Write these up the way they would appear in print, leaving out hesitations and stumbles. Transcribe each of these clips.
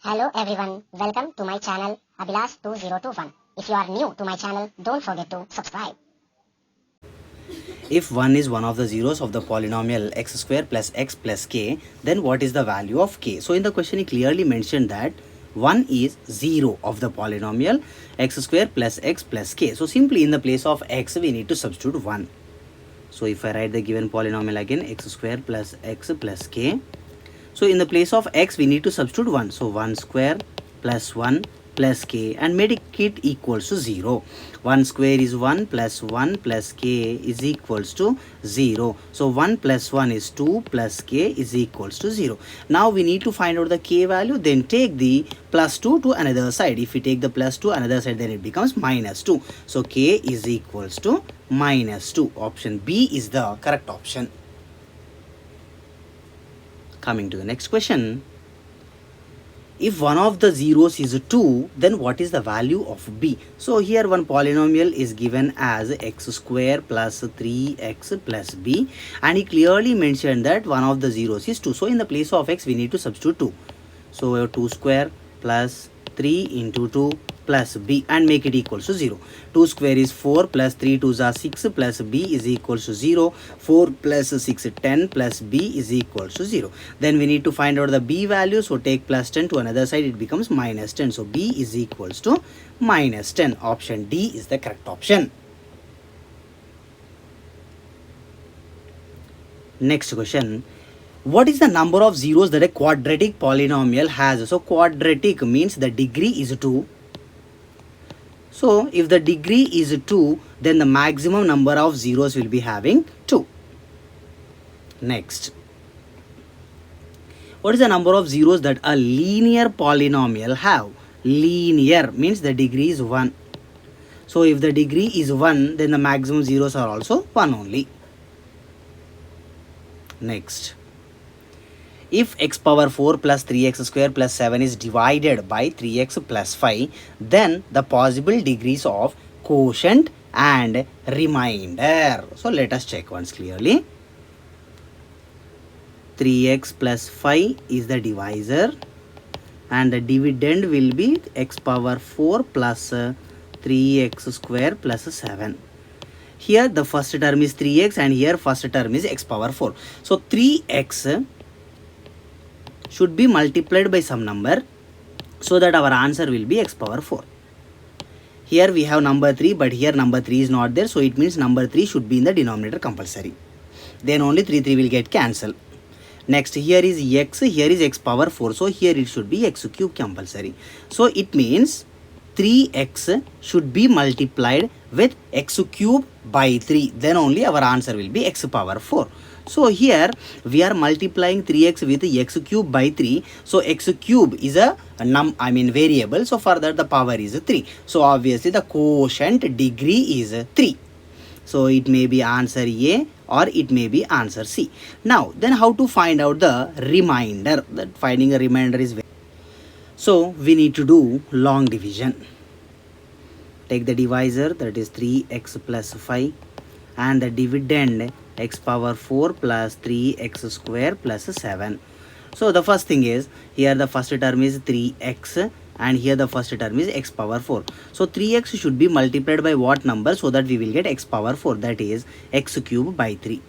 Hello everyone, welcome to my channel Abhilash2021. If you are new to my channel, don't forget to subscribe. If 1 is one of the zeros of the polynomial x square plus x plus k, then what is the value of k? So in the question he clearly mentioned that 1 is 0 of the polynomial x square plus x plus k. So simply in the place of x we need to substitute 1. So if I write the given polynomial again, x square plus x plus k. So in the place of x we need to substitute 1. So 1 square plus 1 plus k and make it equals to 0. 1 square is 1 plus 1 plus k is equals to 0. So 1 plus 1 is 2 plus k is equals to 0. Now we need to find out the k value, then take the plus 2 to another side. If we take the plus 2 another side, then it becomes minus 2. So k is equals to minus 2. Option B is the correct option. Coming to the next question. If one of the zeros is 2, then what is the value of b? So here one polynomial is given as x square plus 3x plus b, and he clearly mentioned that one of the zeros is 2. So in the place of x we need to substitute 2. So we have 2 square plus 3 into 2 plus b and make it equals to 0. 2 square is 4 plus 3 2s are 6 plus b is equals to 0. 4 plus 6 10 plus b is equals to 0. Then we need to find out the b value. So take plus 10 to another side, it becomes minus 10. So b is equals to minus 10. Option D is the correct option. Next question. What is the number of zeros that a quadratic polynomial has? So quadratic means the degree is 2. So if the degree is 2, then the maximum number of zeros will be having 2. Next. What is the number of zeros that a linear polynomial have? Linear means the degree is 1. So if the degree is 1, then the maximum zeros are also 1 only. Next. If x power 4 plus 3x square plus 7 is divided by 3x plus 5, then the possible degrees of quotient and remainder. So let us check once clearly. 3x plus 5 is the divisor and the dividend will be x power 4 plus 3x square plus 7. Here the first term is 3x and here first term is x power 4. So 3x should be multiplied by some number so that our answer will be x power 4. Here we have number 3, but here number 3 is not there, so it means number 3 should be in the denominator compulsory. Then only 3 will get cancelled. Next, here is x, here is x power 4, so here it should be x cube compulsory. So it means 3x should be multiplied with x cube by 3, then only our answer will be x power 4. So here we are multiplying 3x with x cube by 3. So x cube is a variable. So for that the power is 3. So obviously the quotient degree is 3. So it may be answer A or it may be answer C. Now then how to find out the remainder? That finding a remainder is very. So we need to do long division. Take the divisor, that is 3x plus 5, and the dividend x power 4 plus 3x square plus 7. So the first thing is, here the first term is 3x and here the first term is x power 4. So 3x should be multiplied by what number so that we will get x power 4, that is x cube by 3.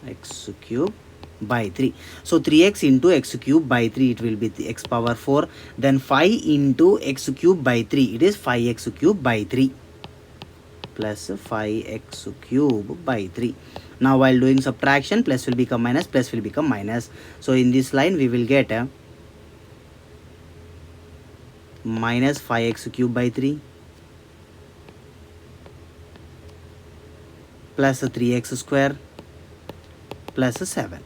X cube by 3. So 3x into x cube by 3, it will be the x power 4. Then 5 into x cube by 3, it is 5x cube by 3. Plus 5x cube by 3. Now while doing subtraction, plus will become minus, plus will become minus. So in this line we will get a minus 5x cube by 3 plus 3x square plus 7.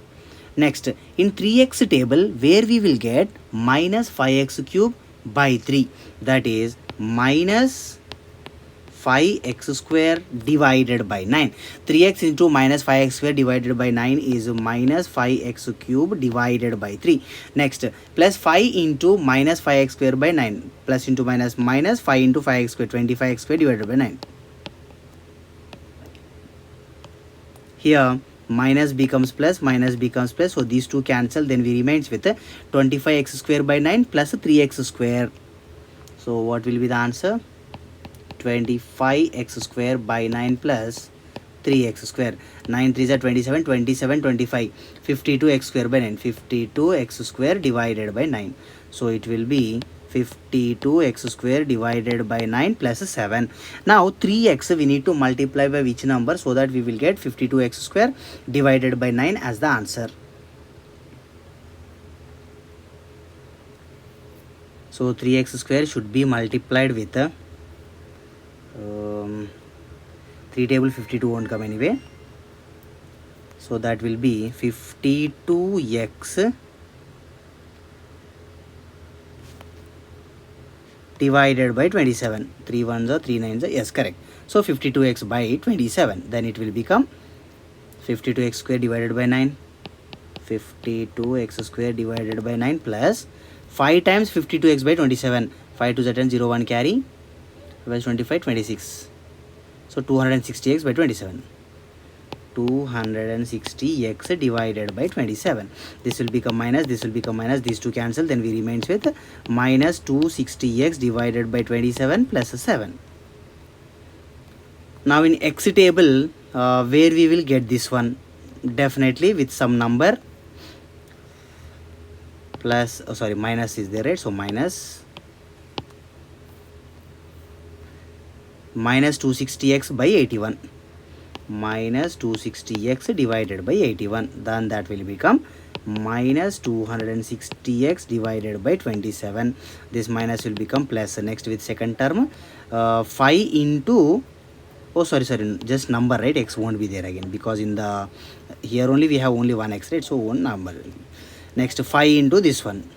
Next, in 3x table where we will get minus 5x cube by 3, that is minus 5x square divided by 9. 3x into minus 5x square divided by 9 is minus 5x cube divided by 3. Next, plus 5 into minus 5x square by 9. Plus into minus, minus 5 into 5x square, 25x square divided by 9. Here minus becomes plus, so these two cancel, then we remains with 25x square by 9 plus 3x square. So what will be the answer? 25x square by 9 plus 3x square. 9 3s are 27, 27, 25, 52x square by 9, 52x square divided by 9. So it will be 52x square divided by 9 plus 7. Now 3x we need to multiply by which number, so that we will get 52x square divided by 9 as the answer. So 3x square should be multiplied with 3 table 52 won't come anyway. So that will be 52x divided by 27. 3 1s are 3 9s are, yes, correct. So 52x by 27. Then it will become 52x square divided by 9. 52x square divided by 9 plus 5 times 52x by 27. 5 to 10, 0 1 carry. 25, 26. So 260x by 27. 260x divided by 27. This will become minus, this will become minus, these two cancel, then we remains with minus 260x divided by 27 plus 7. Now in x table, where we will get this one? Definitely with some number plus, minus is there, right? So minus 260x by 81. Minus 260x divided by 81. Then that will become minus 260x divided by 27. This minus will become plus. Next with second term, 5 into, just number, right? X won't be there again, because in the here only we have only one x, right? So one number. Next 5 into this one.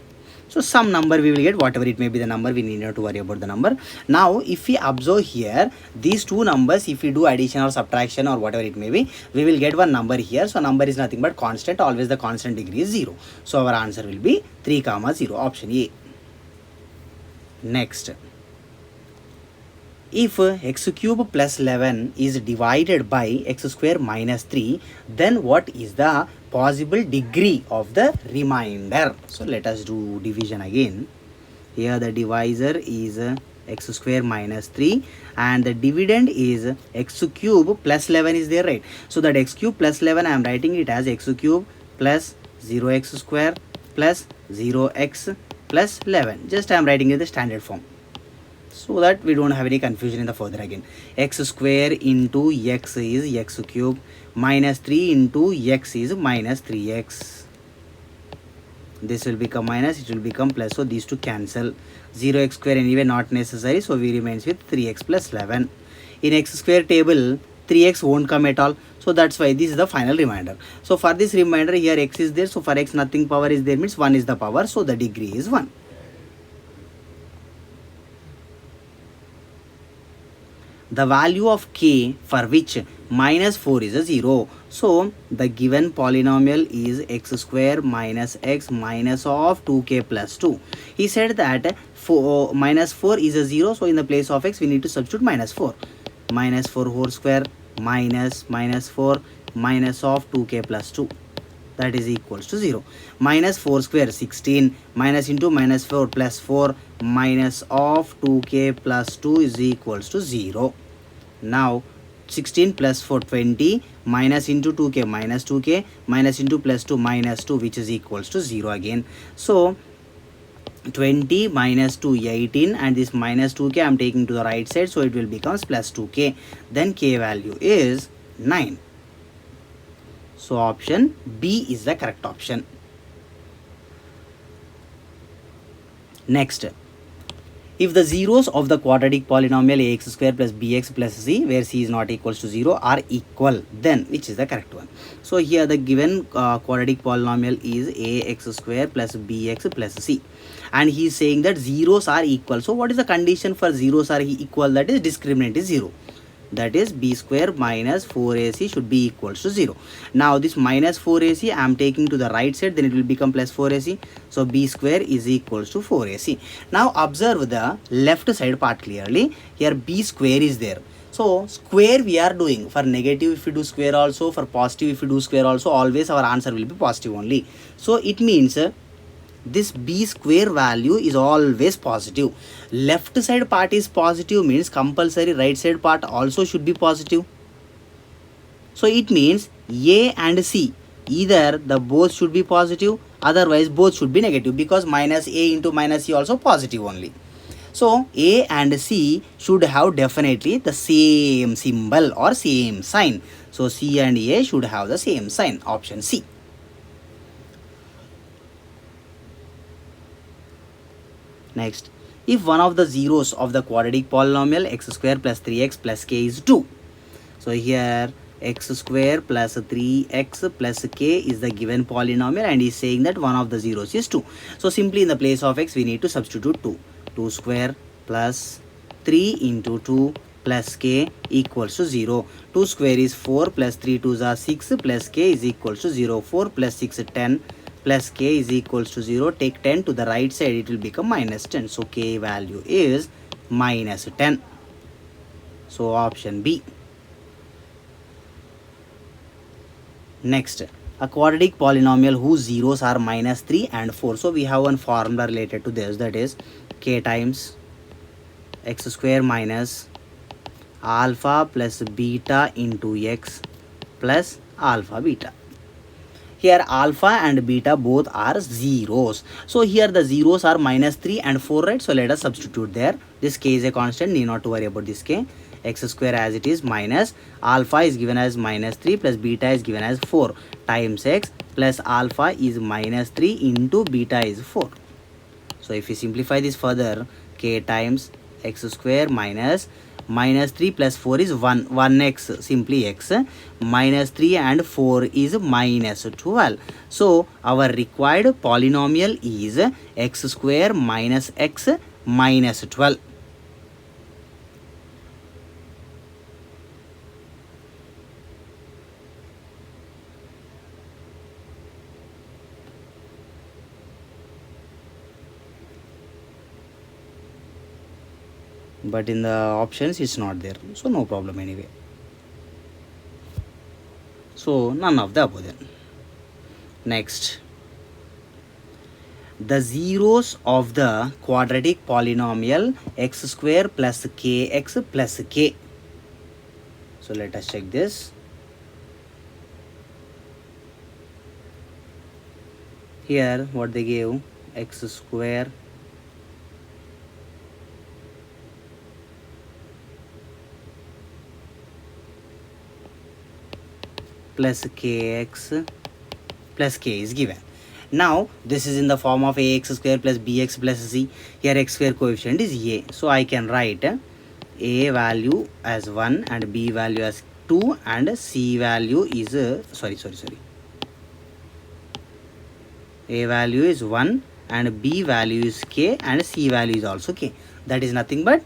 So some number we will get, whatever it may be the number, we need not to worry about the number. Now if we observe here, these two numbers, if we do addition or subtraction or whatever it may be, we will get one number here. So number is nothing but constant, always the constant degree is 0. So our answer will be 3, 0, option A. Next, if x cube plus 11 is divided by x square minus 3, then what is the possible degree of the remainder? So let us do division again. Here the divisor is x square minus 3 and the dividend is x cube plus 11 is there, right? So that x cube plus 11, I am writing it as x cube plus 0x square plus 0x plus 11. Just I am writing in the standard form, so that we don't have any confusion in the further again. X square into x is x cube, minus 3 into x is minus 3x. This will become minus, it will become plus, so these two cancel. 0x square anyway not necessary, so we remains with 3x plus 11. In x square table, 3x won't come at all, so that's why this is the final remainder. So for this remainder, here x is there, so for x nothing power is there, means 1 is the power, so the degree is 1. The value of k for which minus 4 is a 0. So the given polynomial is x square minus x minus of 2k plus 2. He said that minus 4 is a 0. So in the place of x we need to substitute minus 4. Minus 4 whole square minus 4 minus of 2k plus 2. That is equals to 0. Minus 4 square 16 minus into minus 4 plus 4 minus of 2k plus 2 is equals to 0. Now 16 plus 4 20 minus into 2k minus 2k minus into plus 2 minus 2, which is equals to 0 again. So 20 minus 2 18 and this minus 2k I am taking to the right side, so it will becomes plus 2k. Then k value is 9. So option B is the correct option. Next, if the zeros of the quadratic polynomial ax square plus bx plus c, where c is not equals to 0, are equal, then which is the correct one? So here the given quadratic polynomial is ax square plus bx plus c, and he is saying that zeros are equal. So what is the condition for zeros are equal? That is discriminant is 0. That is b square minus 4ac should be equals to 0. Now this minus 4ac I am taking to the right side, then it will become plus 4ac. So b square is equals to 4ac. Now observe the left side part clearly. Here b square is there. So square we are doing for negative, if we do square also, for positive if we do square also, always our answer will be positive only. So it means this b square value is always positive. Left side part is positive means compulsory right side part also should be positive. So it means A and C, either the both should be positive, otherwise both should be negative, because minus A into minus C also positive only. So A and C should have definitely the same symbol or same sign. So C and A should have the same sign. Option C. Next, if one of the zeros of the quadratic polynomial x square plus 3x plus k is 2. So here x square plus 3x plus k is the given polynomial, and is saying that one of the zeros is 2. So simply in the place of x we need to substitute 2. 2 square plus 3 into 2 plus k equals to 0. 2 square is 4 plus 3 2s are 6 plus k is equals to 0. 4 plus 6 10 plus k is equals to 0. Take 10 to the right side, it will become minus 10. So k value is minus 10. So option B. Next, a quadratic polynomial whose zeros are minus 3 and 4. So we have one formula related to this, that is k times x square minus alpha plus beta into x plus alpha beta. Here alpha and beta both are zeros. So here the zeros are minus 3 and 4, right? So let us substitute there. This k is a constant, need not to worry about this k. X square as it is minus alpha is given as minus 3 plus beta is given as 4 times x plus alpha is minus 3 into beta is 4. So if we simplify this further, k times x square minus 3 plus 4 is 1x, simply x, minus 3 and 4 is minus 12. So our required polynomial is x square minus x minus 12. But in the options it's not there, so no problem anyway. So none of the above then. Next, the zeros of the quadratic polynomial x square plus kx plus k. So let us check this. Here what they gave, x square plus kx plus k is given. Now this is in the form of ax square plus bx plus c. Here x square coefficient is a, so I can write a value as 1 and b value as 2 and c value is a value is 1 and b value is k and c value is also k. That is nothing but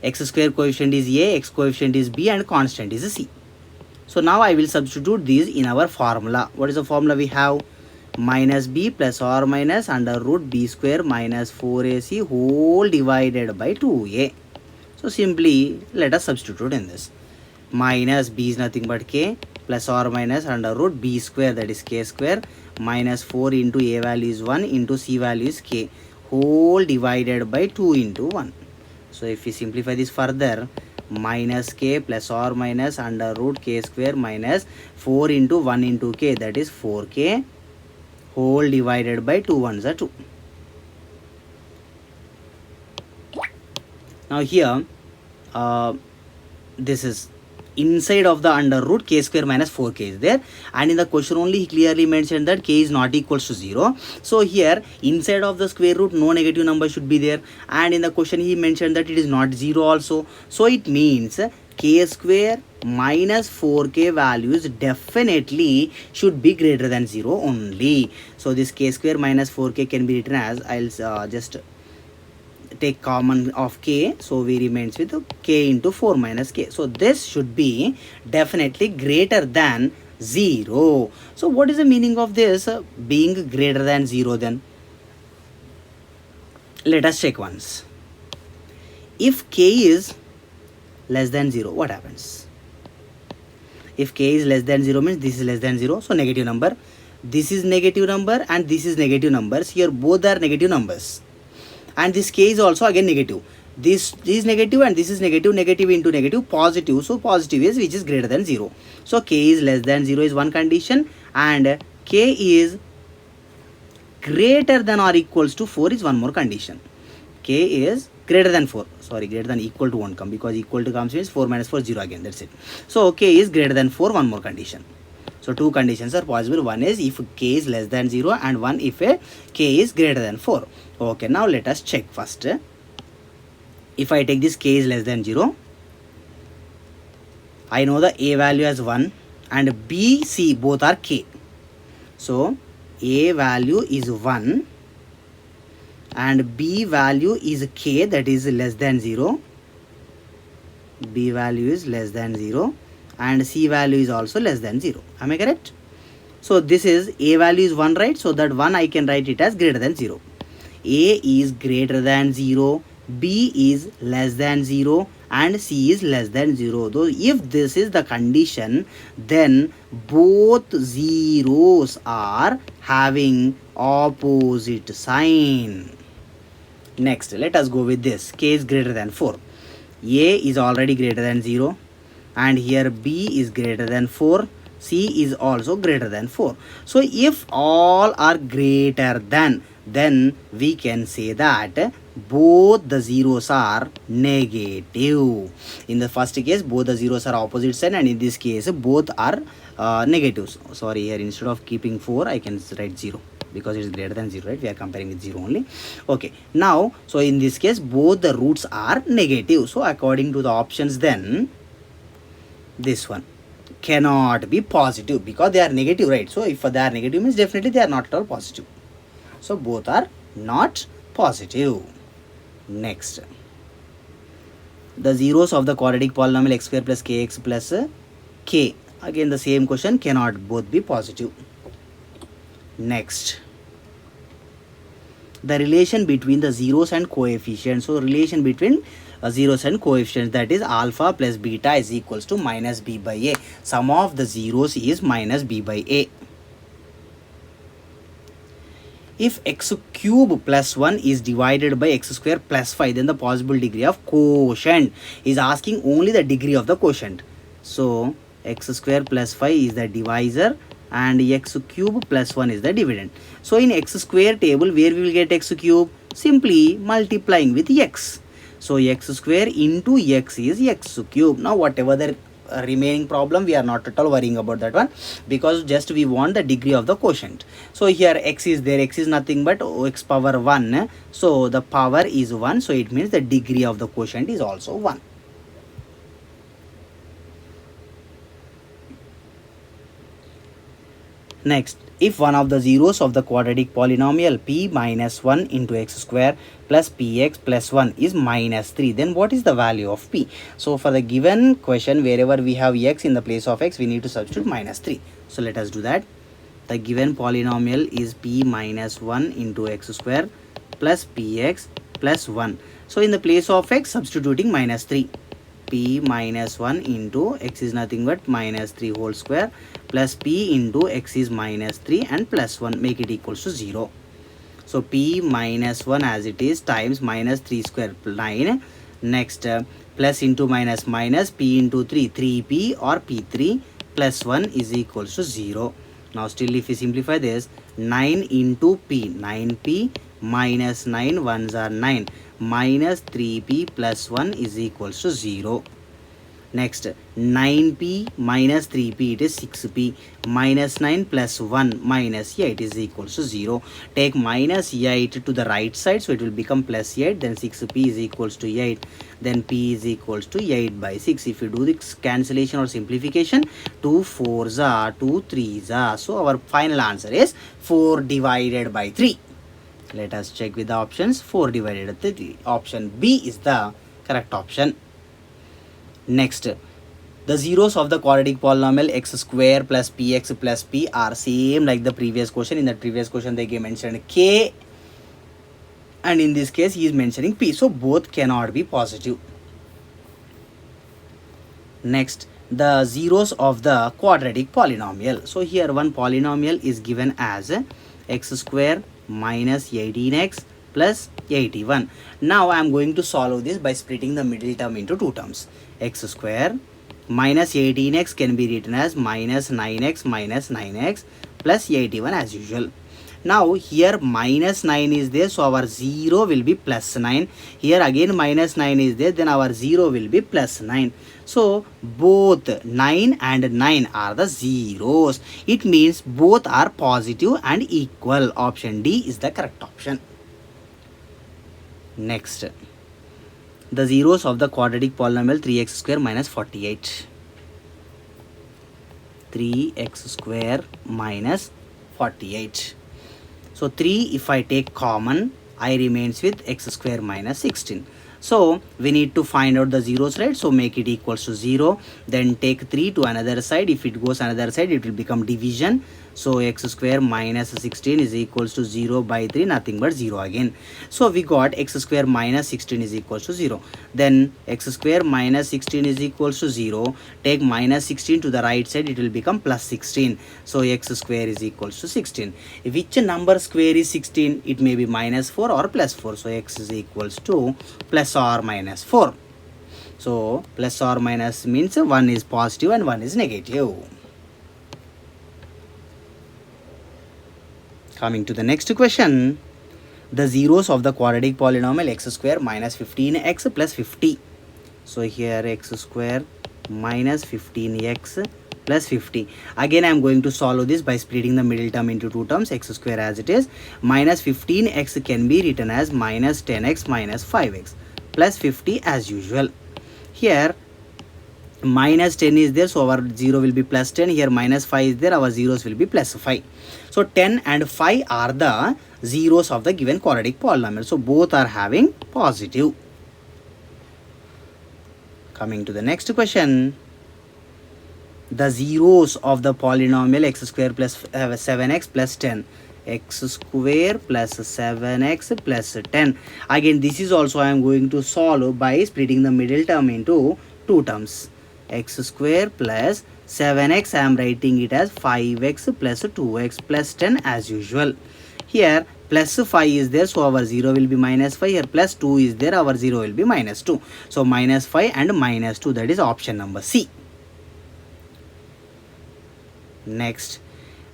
x square coefficient is a, x coefficient is b, and constant is c. So now I will substitute these in our formula. What is the formula we have? Minus b plus or minus under root b square minus 4ac whole divided by 2a. So simply let us substitute in this. Minus b is nothing but k plus or minus under root b square, that is k square, minus 4 into a value is 1 into c value is k whole divided by 2 into 1. So if we simplify this further, minus k plus or minus under root k square minus 4 into 1 into k, that is 4k whole divided by 2 ones are 2. Now here this is inside of the under root k square minus 4k is there, and in the question only he clearly mentioned that k is not equals to 0. So here inside of the square root no negative number should be there, and in the question he mentioned that it is not 0 also. So it means k square minus 4k values definitely should be greater than 0 only. So this k square minus 4k can be written as, I'll just take common of k, so we remains with k into 4 minus k. So this should be definitely greater than 0. So what is the meaning of this being greater than 0 then? Let us check once. If k is less than 0, what happens? If k is less than 0 means this is less than 0, so negative number. This is negative number and this is negative numbers. Here both are negative numbers. And this k is also again negative. This is negative and this is negative. Negative into negative, positive. So positive is which is greater than 0. So k is less than 0 is one condition, and k is greater than or equals to 4 is one more condition. K is greater than 4. Sorry, greater than equal to won't come, because equal to comes means 4 minus 4 0 again. That's it. So k is greater than 4, one more condition. So two conditions are possible. One is if k is less than 0 and one if k is greater than 4. Okay, now let us check first. If I take this k is less than 0, I know the a value as 1 and b, c both are k. So a value is 1 and b value is k, that is less than 0. B value is less than 0 and c value is also less than 0. Am I correct? So this is a value is 1, right? So that 1 I can write it as greater than 0. A is greater than 0, b is less than 0 and c is less than 0. Though if this is the condition, then both zeros are having opposite sign. Next, let us go with this. K is greater than 4. A is already greater than 0 and here b is greater than 4. C is also greater than 4. So if all are greater than, then we can say that both the zeros are negative. In the first case, both the zeros are opposite sign, and in this case, both are negatives. Sorry, here instead of keeping 4, I can write 0 because it is greater than 0, right? We are comparing with 0 only. Okay, now, so in this case, both the roots are negative. So according to the options, then this one cannot be positive because they are negative, right? So if they are negative means definitely they are not at all positive. So both are not positive. Next, the zeros of the quadratic polynomial x square plus kx plus k. Again the same question, cannot both be positive. Next, the relation between the zeros and coefficients. So relation between zeros and coefficients, that is alpha plus beta is equals to minus b by a. Sum of the zeros is minus b by a. If x cube plus 1 is divided by x square plus 5, then the possible degree of quotient is asking only the degree of the quotient. So x square plus 5 is the divisor and x cube plus 1 is the dividend. So in x square table, where we will get x cube? Simply multiplying with x. So x square into x is x cube. Now whatever the remaining problem, we are not at all worrying about that one, because just we want the degree of the quotient. So here x is there, x is nothing but x power 1. So the power is 1, so it means the degree of the quotient is also 1. Next, if one of the zeros of the quadratic polynomial p minus 1 into x square plus px plus 1 is minus 3, then what is the value of p? So for the given question, wherever we have x in the place of x, we need to substitute minus 3. So let us do that. The given polynomial is p minus 1 into x square plus px plus 1. So in the place of x, substituting minus 3. P minus 1 into x is nothing but minus 3 whole square plus p into x is minus 3 and plus 1, make it equals to 0. So p minus 1 as it is times minus 3 square 9. Next, plus into minus minus p into 3, 3p or p3 plus 1 is equals to 0. Now still if we simplify this, 9 into p, 9p minus 9 ones are 9, minus 3p plus 1 is equals to 0. Next, 9p minus 3p, it is 6p, minus 9 plus 1 minus 8 is equals to 0. Take minus 8 to the right side, so it will become plus 8, then 6p is equals to 8, then p is equals to 8 by 6. If you do this cancellation or simplification, 2 4s are 2 3s are. So our final answer is 4 divided by 3. Let us check with the options. 4 divided by 3. Option B is the correct option. Next, the zeros of the quadratic polynomial x square plus px plus p are same like the previous question. In the previous question, they mentioned k, and in this case, he is mentioning p. So both cannot be positive. Next, the zeros of the quadratic polynomial. So here one polynomial is given as x square minus 18x plus 81. Now I am going to solve this by splitting the middle term into two terms. X square minus 18x can be written as minus 9x plus 81 as usual. Now here minus 9 is there, so our 0 will be plus 9. Here again minus 9 is there, then our 0 will be plus 9. So both 9 and 9 are the zeros. It means both are positive and equal. Option D is the correct option. Next, the zeros of the quadratic polynomial 3x square minus 48. 3x square minus 48. So 3, if I take common, I remains with x square minus 16. So we need to find out the zeros, right? So make it equals to 0. Then take 3 to another side. If it goes another side, it will become division. So x square minus 16 is equals to 0 by 3, nothing but 0 again. So we got x square minus 16 is equals to 0. Then x square minus 16 is equals to 0. Take minus 16 to the right side, it will become plus 16. So x square is equals to 16. Which number square is 16? It may be minus 4 or plus 4. So x is equals to plus or minus 4. So plus or minus means one is positive and one is negative. Coming to the next question, the zeros of the quadratic polynomial x square minus 15x plus 50. So here x square minus 15x plus 50. Again I am going to solve this by splitting the middle term into two terms, x square as it is. Minus 15x can be written as minus 10x minus 5x plus 50 as usual. Here minus 10 is there, so our 0 will be plus 10. Here minus 5 is there, our zeros will be plus 5. So 10 and 5 are the zeros of the given quadratic polynomial. So both are having positive. Coming to the next question, the zeros of the polynomial x square plus 7x plus 10. X square plus 7x plus 10. Again this is also I am going to solve by splitting the middle term into two terms. X square plus 7x, I am writing it as 5x plus 2x plus 10 as usual. Here plus 5 is there, so our 0 will be minus 5. Here plus 2 is there, our 0 will be minus 2. So minus 5 and minus 2, that is option number C. Next,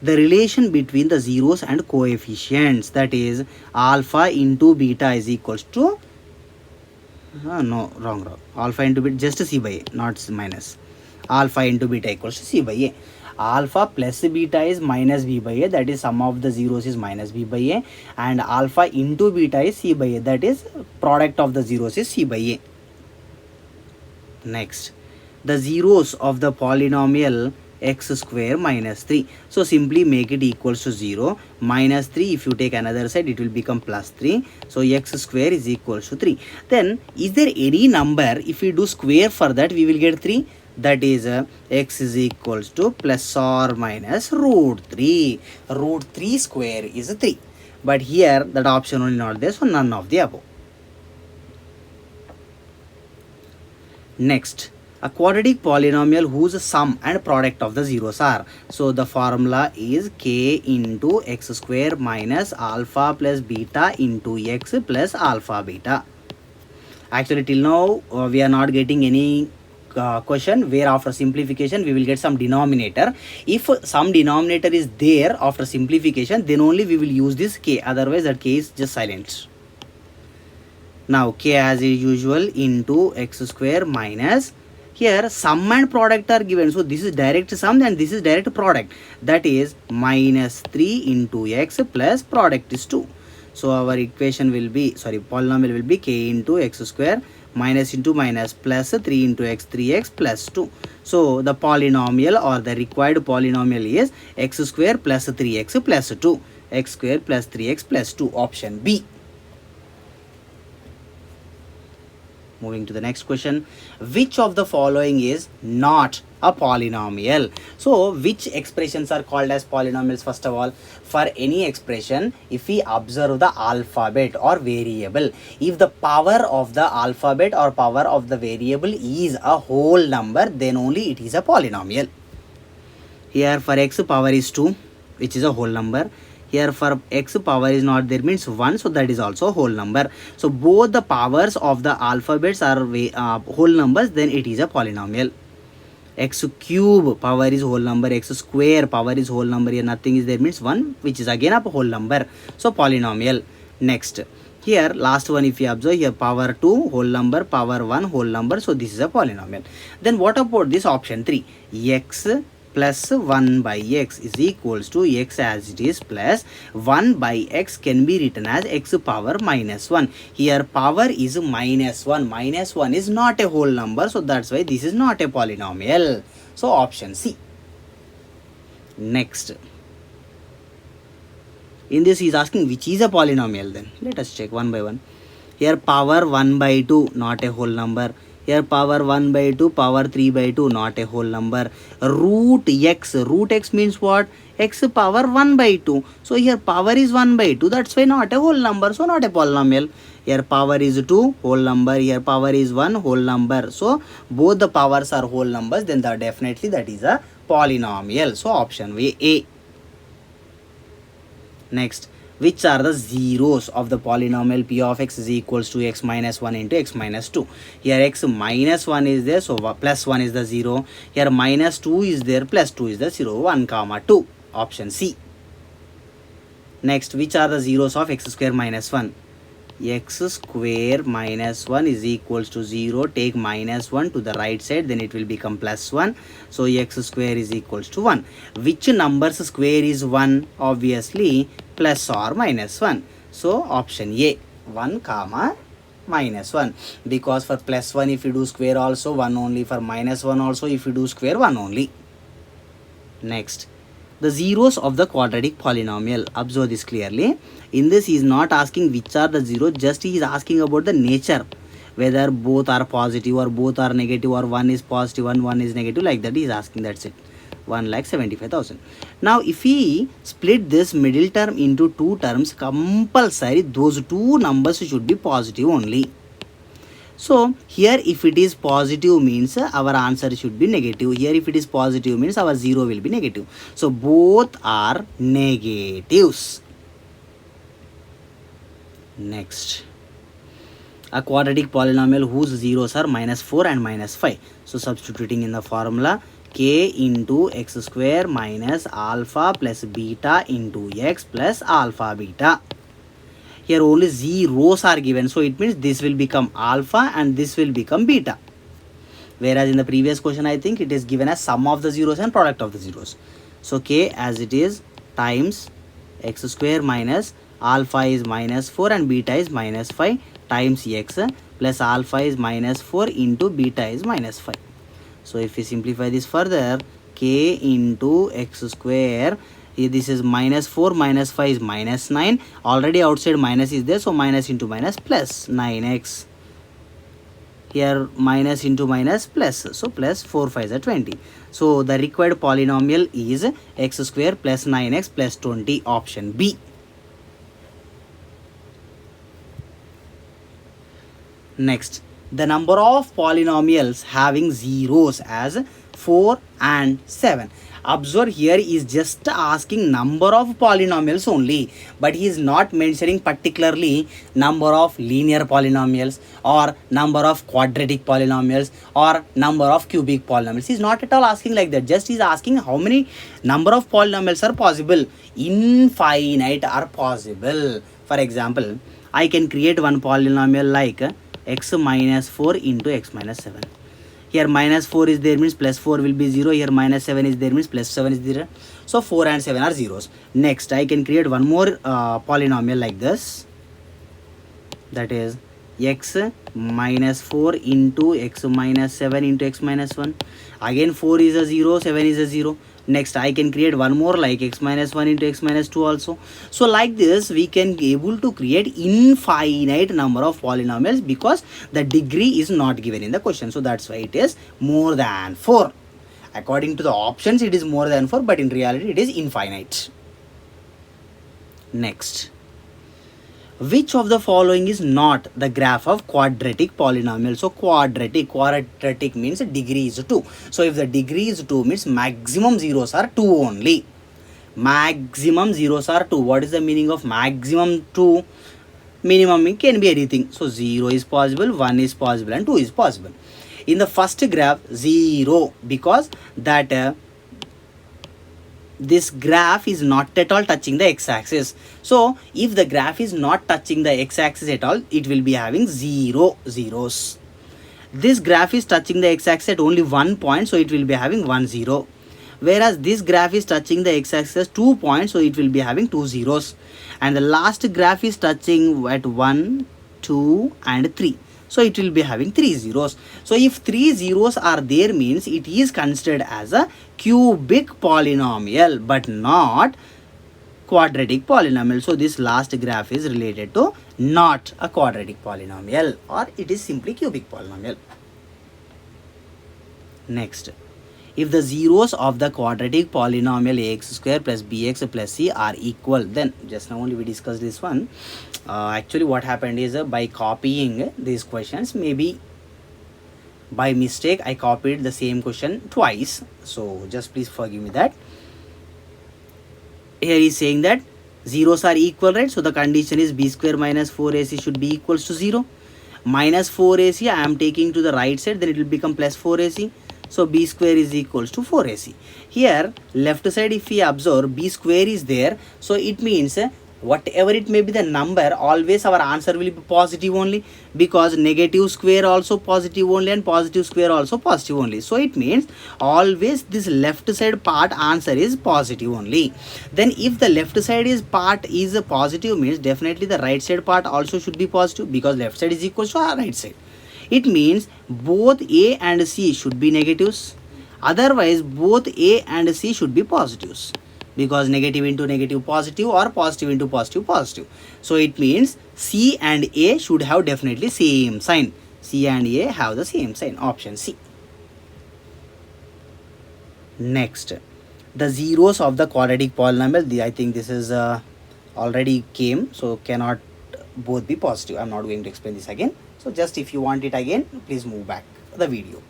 the relation between the zeros and coefficients, that is alpha into beta is equals to no, wrong. Alpha into beta, just C by A, not minus. Alpha into beta equals to C by A. Alpha plus beta is minus B by A, that is sum of the zeros is minus B by A. And alpha into beta is C by A, that is product of the zeros is C by A. Next, the zeros of the polynomial x square minus 3. So simply make it equals to 0. Minus 3, if you take another side, it will become plus 3. So x square is equals to 3. Then is there any number, if we do square for that, we will get 3? That is x is equals to plus or minus root 3. Root 3 square is 3. But here that option only not there, so none of the above. Next, a quadratic polynomial whose sum and product of the zeros are. So the formula is k into x square minus alpha plus beta into x plus alpha beta. Actually till now we are not getting any question where after simplification we will get some denominator. If some denominator is there after simplification, then only we will use this k, otherwise that k is just silent. Now k as usual into x square minus, here sum and product are given, so this is direct sum and this is direct product, that is minus 3 into x plus product is 2. So our equation will be, polynomial will be k into x square minus into minus plus 3 into x, 3x plus 2. So the polynomial or the required polynomial is x square plus 3x plus 2. X square plus 3x plus 2, option B. Moving to the next question, which of the following is not a polynomial. So which expressions are called as polynomials? First of all, for any expression, if we observe the alphabet or variable, if the power of the alphabet or power of the variable is a whole number, then only it is a polynomial. Here for x power is 2, which is a whole number. Here for x power is not there, means 1, so that is also a whole number. So both the powers of the alphabets are whole numbers, then it is a polynomial. X cube power is whole number, x square power is whole number, here nothing is there, means 1, which is again a whole number, so polynomial. Next, here last one, if you observe, here power 2 whole number, power 1 whole number, so this is a polynomial. Then what about this option 3? X plus 1 by x is equals to x as it is plus 1 by x can be written as x power minus 1. Here power is minus 1. Minus 1 is not a whole number, so that's why this is not a polynomial. So option C. Next, in this he is asking which is a polynomial. Then let us check one by one. Here power 1 by 2 not a whole number. Here power 1 by 2, power 3 by 2, not a whole number. Root x means what? X power 1 by 2. So here power is 1 by 2, that's why not a whole number, so not a polynomial. Here power is 2 whole number, here power is 1 whole number. So both the powers are whole numbers, then definitely that is a polynomial. So option A. Next, which are the zeros of the polynomial p of x is equals to x minus 1 into x minus 2. Here x minus 1 is there, so plus 1 is the 0. Here minus 2 is there, plus 2 is the 0. 1 comma 2. Option C. Next, which are the zeros of x square minus 1? X square minus 1 is equals to 0. Take minus 1 to the right side, then it will become plus 1. So x square is equals to 1. Which number's square is 1? Obviously plus or minus 1. So option A, 1 comma minus 1. Because for plus 1 if you do square also 1 only, for minus 1 also if you do square 1 only. Next, the zeros of the quadratic polynomial. Observe this clearly. In this he is not asking which are the zeros, just he is asking about the nature, whether both are positive or both are negative, or one is positive and one is negative, like that he is asking. That's it. 1,75,000. Now if we split this middle term into two terms, compulsory those two numbers should be positive only. So here if it is positive means our answer should be negative. Here if it is positive means our zero will be negative. So both are negatives. Next, a quadratic polynomial whose zeros are minus 4 and minus 5. So substituting in the formula, k into x square minus alpha plus beta into x plus alpha beta. Here only zeros are given, so it means this will become alpha and this will become beta. Whereas in the previous question I think it is given as sum of the zeros and product of the zeros. So k as it is times x square minus alpha is minus 4 and beta is minus 5 times x plus alpha is minus 4 into beta is minus 5. So if we simplify this further, k into x square, this is minus 4 minus 5 is minus 9. Already outside minus is there, so minus into minus plus 9x. Here minus into minus plus, so plus 4 5 is 20. So the required polynomial is x square plus 9x plus 20. Option B. Next, the number of polynomials having zeros as 4 and 7. Observe, here is just asking number of polynomials only, but he is not mentioning particularly number of linear polynomials or number of quadratic polynomials or number of cubic polynomials. He is not at all asking like that. Just he is asking how many number of polynomials are possible. Infinite are possible. For example, I can create one polynomial like x minus 4 into x minus 7. Here minus 4 is there means plus 4 will be 0. Here minus 7 is there means plus 7 is there. So 4 and 7 are zeros. Next, I can create one more polynomial like this. That is x minus 4 into x minus 7 into x minus 1. Again 4 is a 0, 7 is a 0. Next, I can create one more like x minus 1 into x minus 2 also. So like this, we can be able to create infinite number of polynomials because the degree is not given in the question. So that's why it is more than 4. According to the options it is more than 4, but in reality it is infinite. Next, which of the following is not the graph of quadratic polynomial? So quadratic means degree is 2. So if the degree is 2 means maximum zeros are 2 only. Maximum zeros are 2. What is the meaning of maximum 2? Minimum it can be anything. So 0 is possible, 1 is possible, and 2 is possible. In the first graph, 0, because that this graph is not at all touching the x-axis. So if the graph is not touching the x-axis at all, it will be having 0 zeros. This graph is touching the x-axis at only 1 point, so it will be having 1 0. Whereas this graph is touching the x-axis 2 points, so it will be having 2 zeros. And the last graph is touching at 1, 2 and 3. So it will be having 3 zeros. So if 3 zeros are there means it is considered as a cubic polynomial but not quadratic polynomial. So this last graph is related to not a quadratic polynomial, or it is simply cubic polynomial. Next, if the zeros of the quadratic polynomial ax square plus bx plus c are equal, then just now only we discussed this one. Actually what happened is by copying these questions, maybe by mistake I copied the same question twice, so just please forgive me that. Here is saying that zeros are equal, right? So the condition is b square minus 4ac should be equals to 0. Minus 4ac I am taking to the right side, then it will become plus 4ac. So b square is equals to 4ac. Here left side if we observe, b square is there, so it means whatever it may be the number, always our answer will be positive only, because negative square also positive only and positive square also positive only. So it means always this left side part answer is positive only. Then if the left side is part is positive means definitely the right side part also should be positive, because left side is equal to our right side. It means both A and C should be negatives. Otherwise both A and C should be positives, because negative into negative positive or positive into positive positive. So it means C and A should have definitely same sign. C and A have the same sign. Option C. Next, the zeros of the quadratic polynomial. I think this is already came, so cannot both be positive. I'm not going to explain this again. So just if you want it again, please move back the video.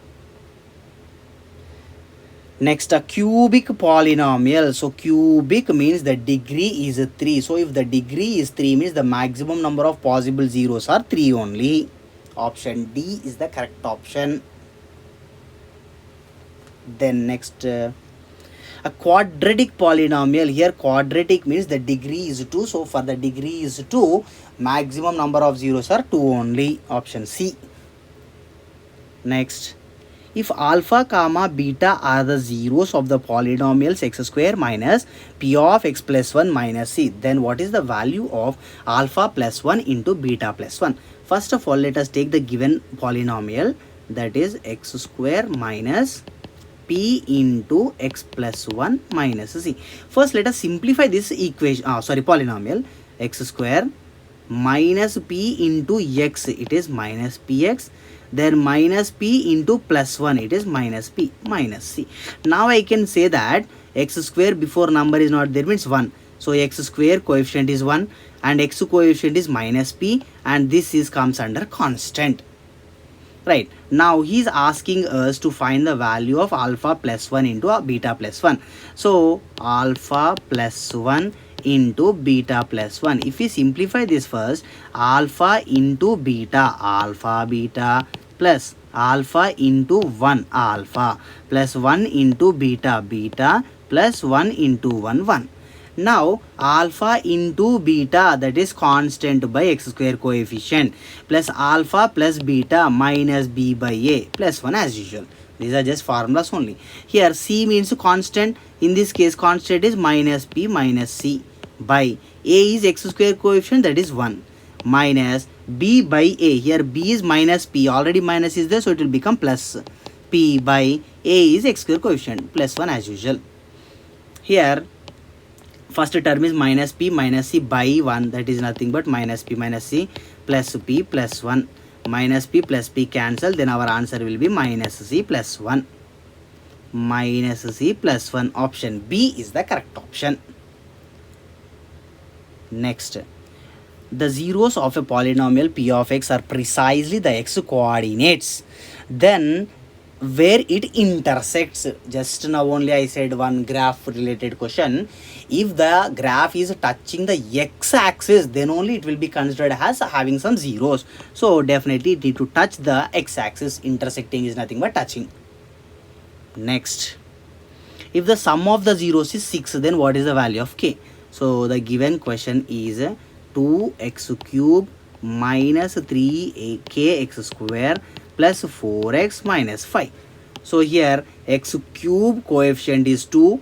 Next, a cubic polynomial. So cubic means the degree is 3. So if the degree is 3 means the maximum number of possible zeros are 3 only. Option D is the correct option. Then next, a quadratic polynomial. Here quadratic means the degree is 2. So for the degree is 2, maximum number of zeros are 2 only. Option C. Next, if alpha comma beta are the zeros of the polynomials x square minus p of x plus 1 minus c, then what is the value of alpha plus 1 into beta plus 1? First of all, let us take the given polynomial, that is x square minus p into x plus 1 minus c. First let us simplify this equation, polynomial. X square minus p into x, it is minus px, then minus p into plus 1, it is minus p minus c. Now I can say that x square before number is not there means 1. So x square coefficient is 1 and x coefficient is minus p, and this is comes under constant. Right, now he is asking us to find the value of alpha plus 1 into a beta plus 1. So alpha plus 1 into beta plus 1. If we simplify this first, alpha into beta, alpha beta plus alpha into 1, alpha plus 1 into beta, beta plus 1 into 1, 1. Now alpha into beta, that is constant by x square coefficient, plus alpha plus beta minus b by a plus 1 as usual. These are just formulas only. Here c means constant. In this case constant is minus p minus c by a is x square coefficient, that is 1, minus b by a. Here b is minus p, already minus is there, so it will become plus p by a is x square coefficient plus 1 as usual. Here first term is minus p minus c by 1, that is nothing but minus p minus c plus p plus 1. Minus p plus p cancel, then our answer will be minus c plus 1. minus c plus 1. Option B is the correct option. Next, the zeros of a polynomial p of x are precisely the x coordinates. Then where it intersects, just now only I said one graph related question. If the graph is touching the x axis, then only it will be considered as having some zeros. So definitely it need to touch the x axis. Intersecting is nothing but touching. Next, if the sum of the zeros is 6, then what is the value of k? So the given question is 2x cube minus 3kx square plus 4x minus 5. So here x cube coefficient is 2,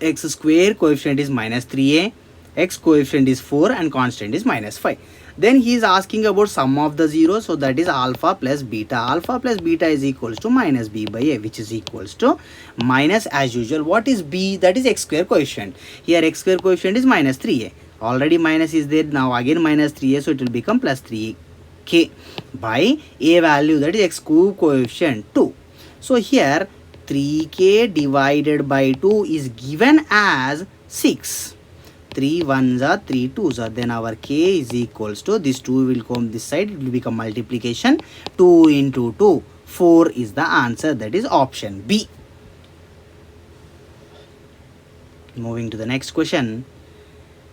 x square coefficient is minus 3a, x coefficient is 4 and constant is minus 5. Then he is asking about sum of the zeros, so that is alpha plus beta. Alpha plus beta is equals to minus b by a, which is equals to minus, as usual, what is b? That is x square coefficient. Here x square coefficient is minus 3a. Already minus is there, now again minus 3a, so it will become plus 3k by a value, that is x cube coefficient 2. So here 3k divided by 2 is given as 6. 3 ones are 3 twos are, then our k is equals to, this 2 will come this side, it will become multiplication, 2 into 2, 4 is the answer, that is option B. Moving to the next question.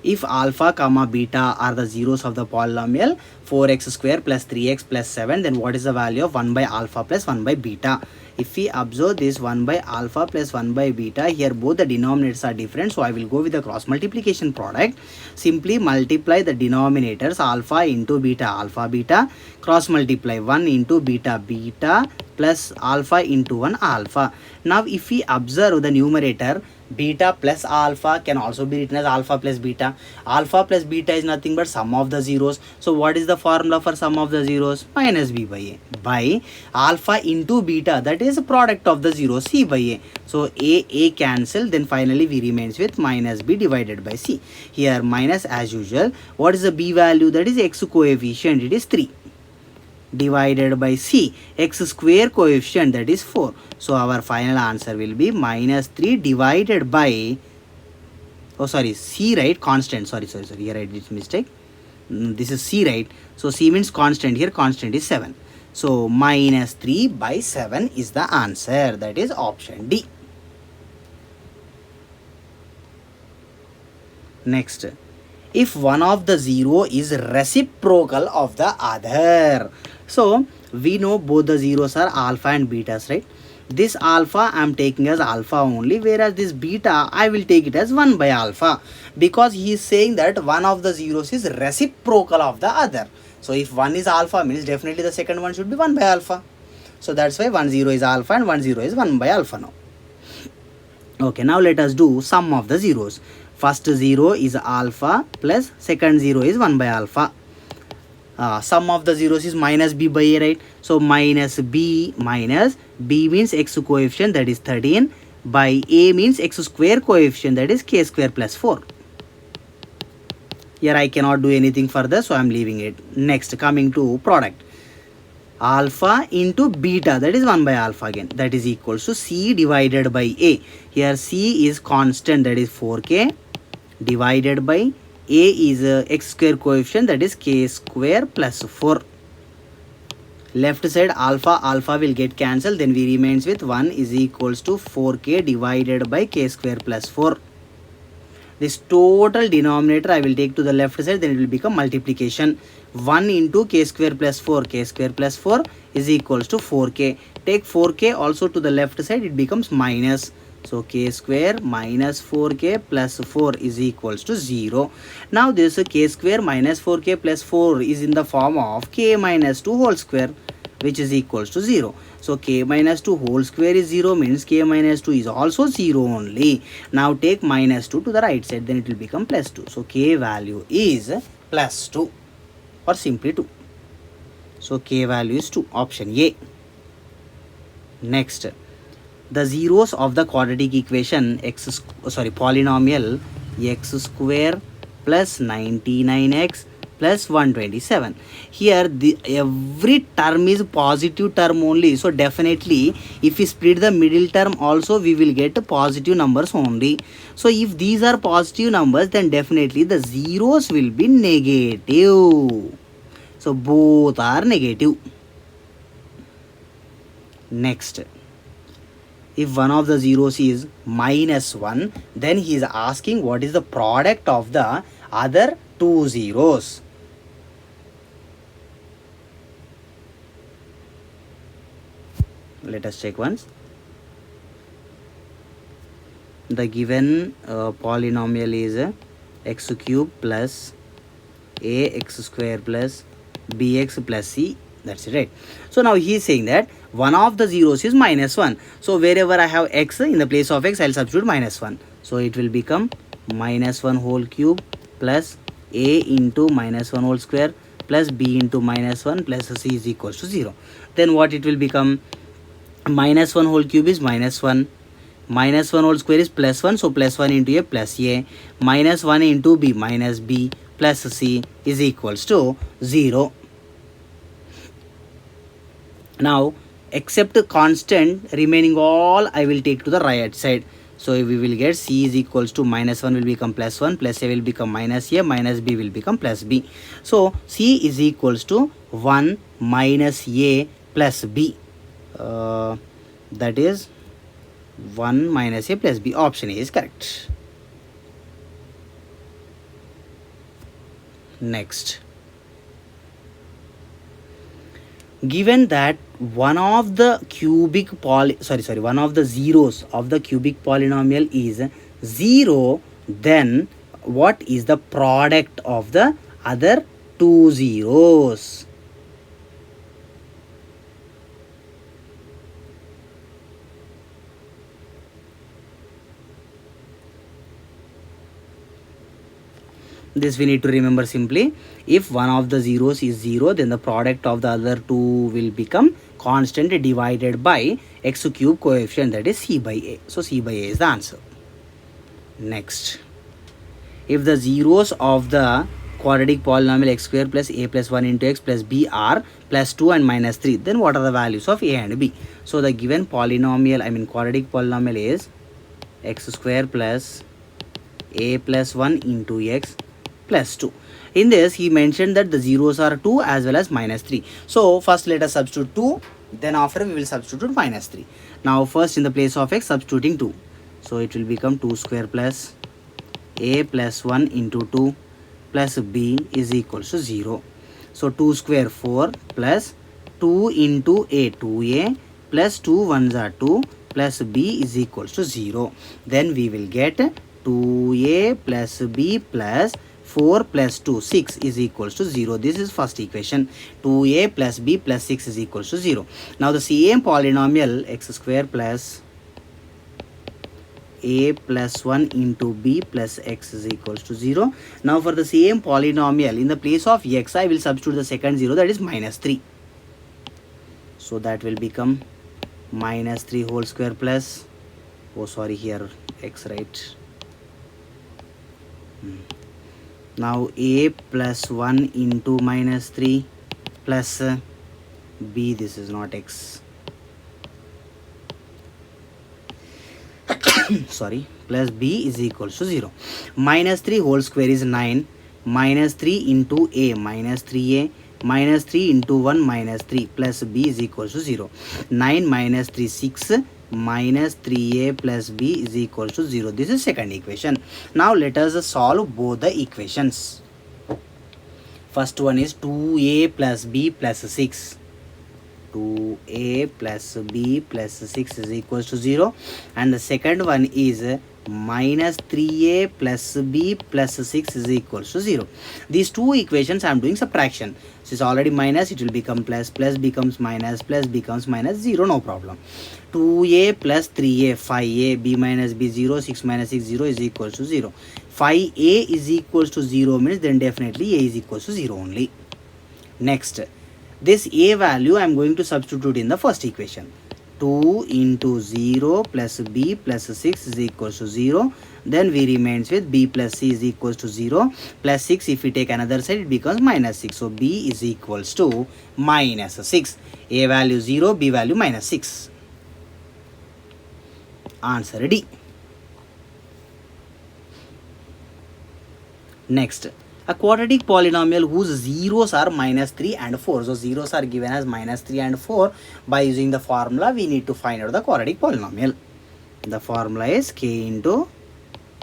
If alpha comma beta are the zeros of the polynomial 4x square plus 3x plus 7, then what is the value of 1 by alpha plus 1 by beta? If we observe this 1 by alpha plus 1 by beta, here both the denominators are different, so I will go with the cross multiplication product. Simply multiply the denominators alpha into beta alpha beta, cross multiply 1 into beta beta plus alpha into 1 alpha. Now if we observe the numerator, beta plus alpha can also be written as alpha plus beta. Alpha plus beta is nothing but sum of the zeros. So what is the formula for sum of the zeros? Minus b by a by alpha into beta, that is product of the zeros, c by a. So a cancel, then finally we remains with minus b divided by c. Here minus, as usual, what is the b value? That is x coefficient, it is 3, divided by c, x square coefficient, that is 4. So our final answer will be minus 3 divided by, oh sorry, c, right, constant, sorry, here I did mistake. This is c, right? So c means constant, here constant is 7. So minus 3 by 7 is the answer, that is option D. Next, if one of the zero is reciprocal of the other. So we know both the zeros are alpha and betas, right? This alpha I am taking as alpha only, whereas this beta I will take it as 1 by alpha, because he is saying that one of the zeros is reciprocal of the other. So if one is alpha, means definitely the second one should be 1 by alpha. So that's why 1 0 is alpha and 1 0 is 1 by alpha now. Okay, now let us do sum of the zeros. First 0 is alpha plus second 0 is 1 by alpha. Sum of the zeros is minus b by a, right? So minus b means x coefficient, that is 13, by a means x square coefficient, that is k square plus 4. Here I cannot do anything further, so I am leaving it. Next, coming to product. Alpha into beta, that is 1 by alpha again, that is equals to c divided by a. Here c is constant, that is 4k, divided by a is x square coefficient, that is k square plus 4. Left side alpha will get cancelled, then we remains with 1 is equals to 4k divided by k square plus 4. This total denominator I will take to the left side, then it will become multiplication. 1 into k square plus 4, k square plus 4 is equals to 4k. Take 4k also to the left side, it becomes minus. So k square minus 4k plus 4 is equals to 0. Now this k square minus 4k plus 4 is in the form of k minus 2 whole square, which is equals to 0. So k minus 2 whole square is 0, means k minus 2 is also 0 only. Now take minus 2 to the right side, then it will become plus 2. So k value is plus 2 or simply 2. So k value is 2, option A. Next, the zeros of the quadratic equation polynomial x square plus 99x plus 127. Here the every term is positive term only, so definitely if we split the middle term also we will get positive numbers only. So if these are positive numbers, then definitely the zeros will be negative. So both are negative. Next, if one of the zeros is -1, then he is asking what is the product of the other two zeros. Let us check once. The given polynomial is x cube plus ax square plus bx plus c. That's it, right? So now he is saying that one of the zeros is -1. So wherever I have x, in the place of x, I'll substitute -1. So it will become -1 whole cube plus a into -1 whole square plus b into -1 plus c is equals to 0. Then what it will become? -1 whole cube is -1. -1 whole square is +1. So +1 into a plus a. -1 into b minus b plus c is equals to 0. Now except constant, remaining all I will take to the right side. So we will get c is equals to -1 will become +1, plus a will become minus a, minus b will become plus b. So c is equals to 1 minus a plus b. That is 1 minus a plus b. Option A is correct. Next, given that one of the zeros of the cubic polynomial is 0, then what is the product of the other two zeros? This we need to remember simply. If one of the zeros is 0, then the product of the other two will become constant divided by x cube coefficient, that is c by a. So c by a is the answer. Next, if the zeros of the quadratic polynomial x square plus a plus 1 into x plus b are +2 and -3, then what are the values of a and b? So the given polynomial, quadratic polynomial is x square plus a plus 1 into x plus 2. In this he mentioned that the zeros are 2 as well as -3. So first let us substitute 2, then after we will substitute -3. Now first in the place of x substituting 2. So it will become 2 square plus a plus 1 into 2 plus b is equals to 0. So 2 square 4 plus 2 into a 2a plus 2 ones are 2 plus b is equals to 0. Then we will get 2a plus b plus 4 plus 2, 6 is equals to 0. This is first equation. 2a plus b plus 6 is equals to 0. Now the same polynomial x square plus a plus 1 into b plus x is equals to 0. Now for the same polynomial, in the place of x I will substitute the second 0, that is -3. So that will become -3 whole square plus, oh sorry, here x, right? Now a plus 1 into -3 plus b, this is not x, sorry, plus b is equals to 0. -3 whole square is 9, -3 into a -3a, -3 into 1 -3 plus b is equals to 0. 9 minus 3 6, -3a plus b is equals to 0. This is second equation. Now let us solve both the equations. First one is 2a plus b plus 6. 2a plus b plus 6 is equals to 0. And the second one is -3a plus b plus 6 is equals to 0. These two equations I am doing subtraction. This is already minus, it will become plus, plus becomes minus, plus becomes minus, 0, no problem. 2a plus 3a, 5a, b minus b 0, 6 minus 6 0 is equals to 0. 5a is equals to 0 means then definitely a is equals to 0 only. Next, this a value I am going to substitute in the first equation. 2 into 0 plus b plus 6 is equals to 0. Then we remains with b plus c is equals to 0 plus 6. If we take another side, it becomes minus 6. So b is equals to minus 6. A value 0, b value minus 6. Answer D. Next, a quadratic polynomial whose zeros are minus 3 and 4. So zeros are given as minus 3 and 4. By using the formula, we need to find out the quadratic polynomial. The formula is k into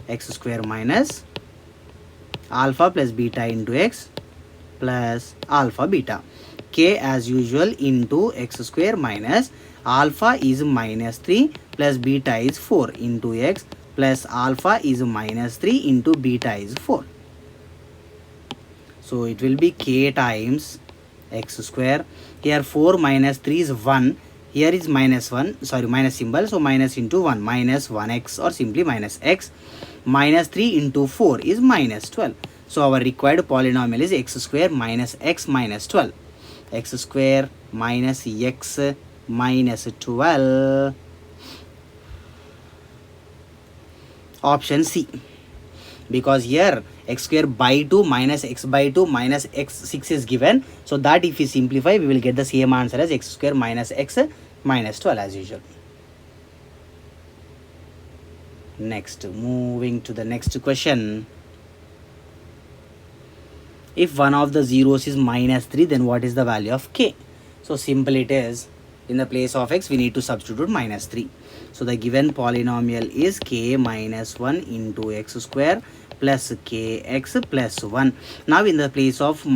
x square minus alpha plus beta into x plus alpha beta. K as usual into x square minus alpha is minus 3 plus beta is 4 into x plus alpha is minus 3 into beta is 4. So it will be k times x square. Here 4 minus 3 is 1. Here is minus 1, sorry, minus symbol. So minus into 1, minus 1x or simply minus x. Minus 3 into 4 is minus 12. So our required polynomial is x square minus x minus 12. X square minus x minus 12. Option C. Because here x square by 2 minus x by 2 minus x 6 is given. So that if we simplify, we will get the same answer as x square minus x minus 12 as usual. Next, moving to the next question. If one of the zeros is minus 3, then what is the value of k? So simple it is. In the place of x, we need to substitute minus 3. So the given polynomial is k minus 1 into x square plus kx plus 1. Now in the place of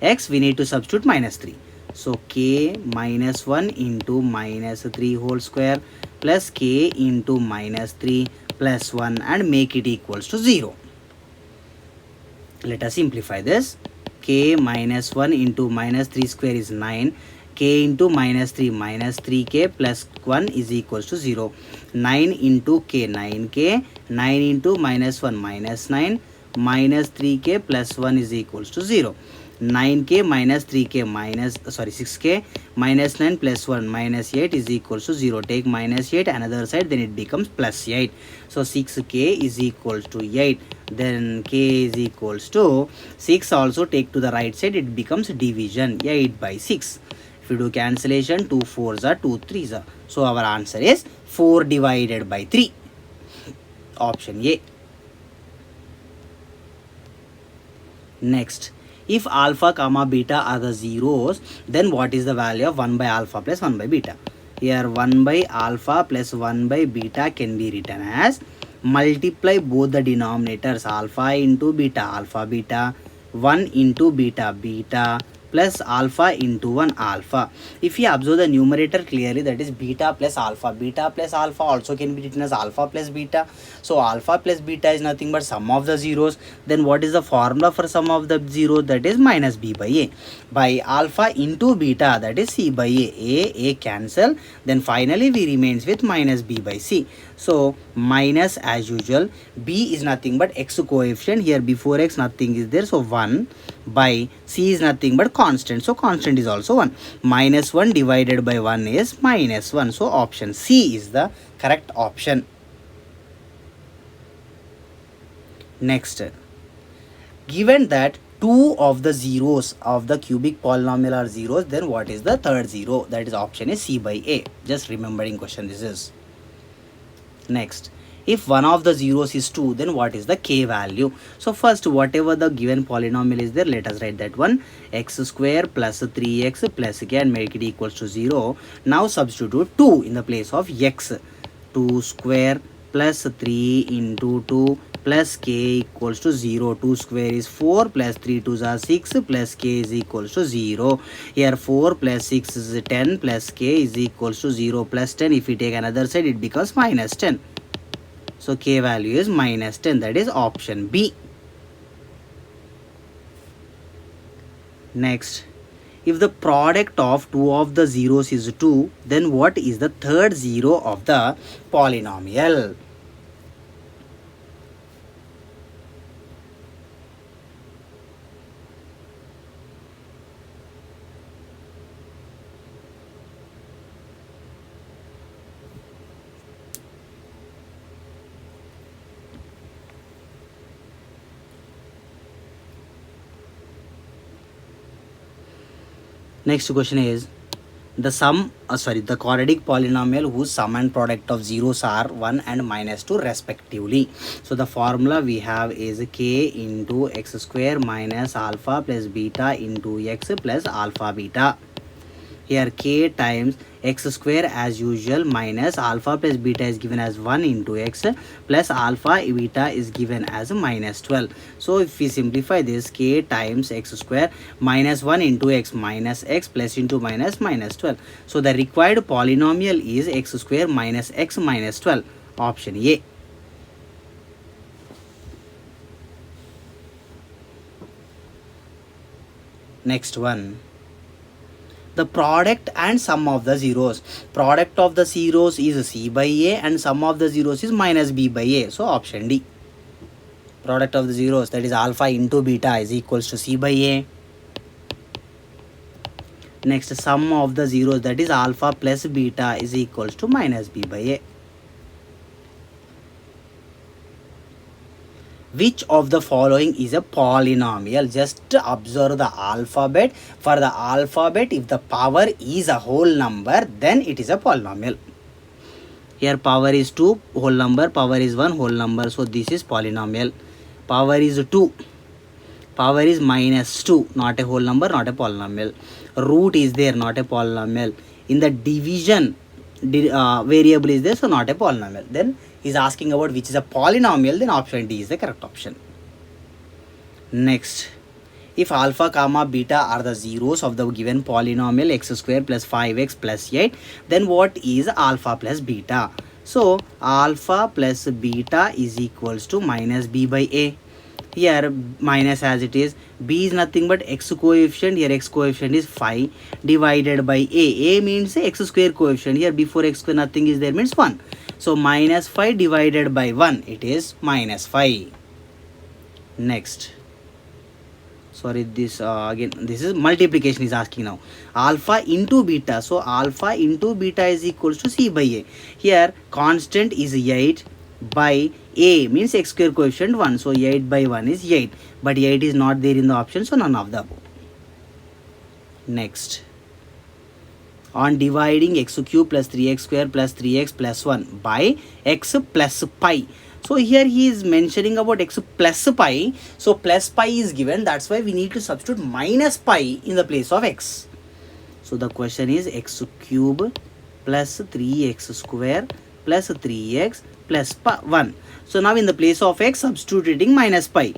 x, we need to substitute minus 3. So k minus 1 into minus 3 whole square plus k into minus 3 plus 1 and make it equals to 0. Let us simplify this. K minus 1 into minus 3 square is 9. K into minus 3 minus 3k plus 1 is equals to 0. 9 into k, 9k. 9 into minus 1 minus 9 minus 3k plus 1 is equals to 0. 9k minus 3k minus 6k minus 9 plus 1 minus 8 is equals to 0. Take minus 8 another side, then it becomes plus 8. So 6k is equals to 8. Then k is equals to 6. Also take to the right side, it becomes division, 8 by 6. If you do cancellation, 2 4s are 2 3s are. So our answer is 4 divided by 3. Option A. Next, if alpha comma beta are the zeros, then what is the value of 1 by alpha plus 1 by beta? Here 1 by alpha plus 1 by beta can be written as multiply both the denominators, alpha into beta, alpha beta, 1 into beta, beta plus alpha into 1 alpha. If you observe the numerator clearly, that is beta plus alpha. Beta plus alpha also can be written as alpha plus beta. So alpha plus beta is nothing but sum of the zeros. Then what is the formula for sum of the zeros? That is minus b by a. By alpha into beta, that is c by a cancel. Then finally we remains with minus b by c. So minus as usual. B is nothing but x coefficient. Here before x nothing is there. So 1 by c is nothing but constant. So constant is also 1. Minus 1 divided by 1 is minus 1. So option C is the correct option. Next, given that 2 of the zeros of the cubic polynomial are zeros, then what is the third zero? That is option is C by A. Just remembering question this is. Next, if one of the zeros is 2, then what is the k value? So first, whatever the given polynomial is there, let us write that one. X square plus 3x plus k and make it equals to 0. Now substitute 2 in the place of x. 2 square plus 3 into 2 plus k equals to 0. 2 square is 4 plus 3 2s are 6 plus k is equals to 0. Here 4 plus 6 is 10 plus k is equals to 0 plus 10. If we take another side, it becomes minus 10. So k value is minus 10. That is option B. Next, if the product of 2 of the zeros is 2, then what is the third zero of the polynomial? Next question is the quadratic polynomial whose sum and product of zeros are 1 and minus 2 respectively. So the formula we have is k into x square minus alpha plus beta into x plus alpha beta. Here k times x square as usual minus alpha plus beta is given as 1 into x plus alpha beta is given as minus 12. So if we simplify this, k times x square minus 1 into x minus x plus into minus minus 12. So the required polynomial is x square minus x minus 12. Option A. Next one. The product and sum of the zeros. Product of the zeros is c by a and sum of the zeros is minus b by a. So option D. Product of the zeros, that is alpha into beta, is equals to c by a. Next, sum of the zeros, that is alpha plus beta, is equals to minus b by a. Which of the following is a polynomial? Just observe the alphabet. For the alphabet, if the power is a whole number, then it is a polynomial. Here power is 2 whole number, power is 1 whole number, so this is polynomial. Power is 2, power is minus 2, not a whole number, not a polynomial. Root is there, not a polynomial. In the division, variable is there, so not a polynomial. Then he is asking about which is a polynomial, then option D is the correct option. Next, if alpha comma beta are the zeros of the given polynomial x square plus 5x plus 8, then what is alpha plus beta? So alpha plus beta is equals to minus b by a. Here minus as it is, b is nothing but x coefficient, here x coefficient is 5 divided by a means x square coefficient, here before x square nothing is there means 1. So minus 5 divided by 1, it is minus 5. Next, sorry, this again, this is multiplication is asking now. Alpha into beta, so alpha into beta is equals to c by a. Here constant is 8 by a means x square coefficient 1, so 8 by 1 is 8, but 8 is not there in the option, so none of the above. Next, on dividing x cube plus 3x square plus 3x plus 1 by x plus pi. So here he is mentioning about x plus pi, so plus pi is given, that's why we need to substitute minus pi in the place of x. So the question is x cube plus 3x square plus 3x plus 1. So now in the place of x, substituting minus pi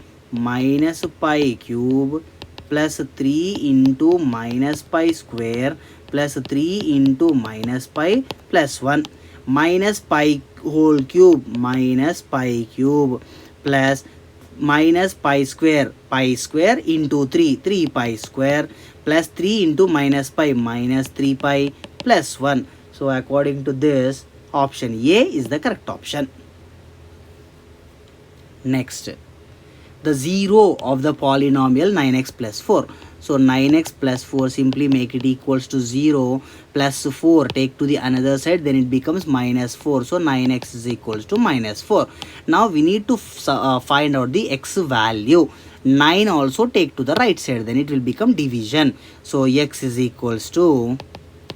cube plus 3 into minus pi square plus 3 into minus pi plus 1 minus pi whole cube plus minus pi square into 3 pi square plus 3 into minus 3 pi plus 1. So according to this, option A is the correct option. Next, the zero of the polynomial 9x plus 4. So 9x plus 4, simply make it equals to 0 plus 4, take to the another side, then it becomes minus 4. So 9x is equals to minus 4. Now we need to find out the x value. 9 also take to the right side, then it will become division. So x is equals to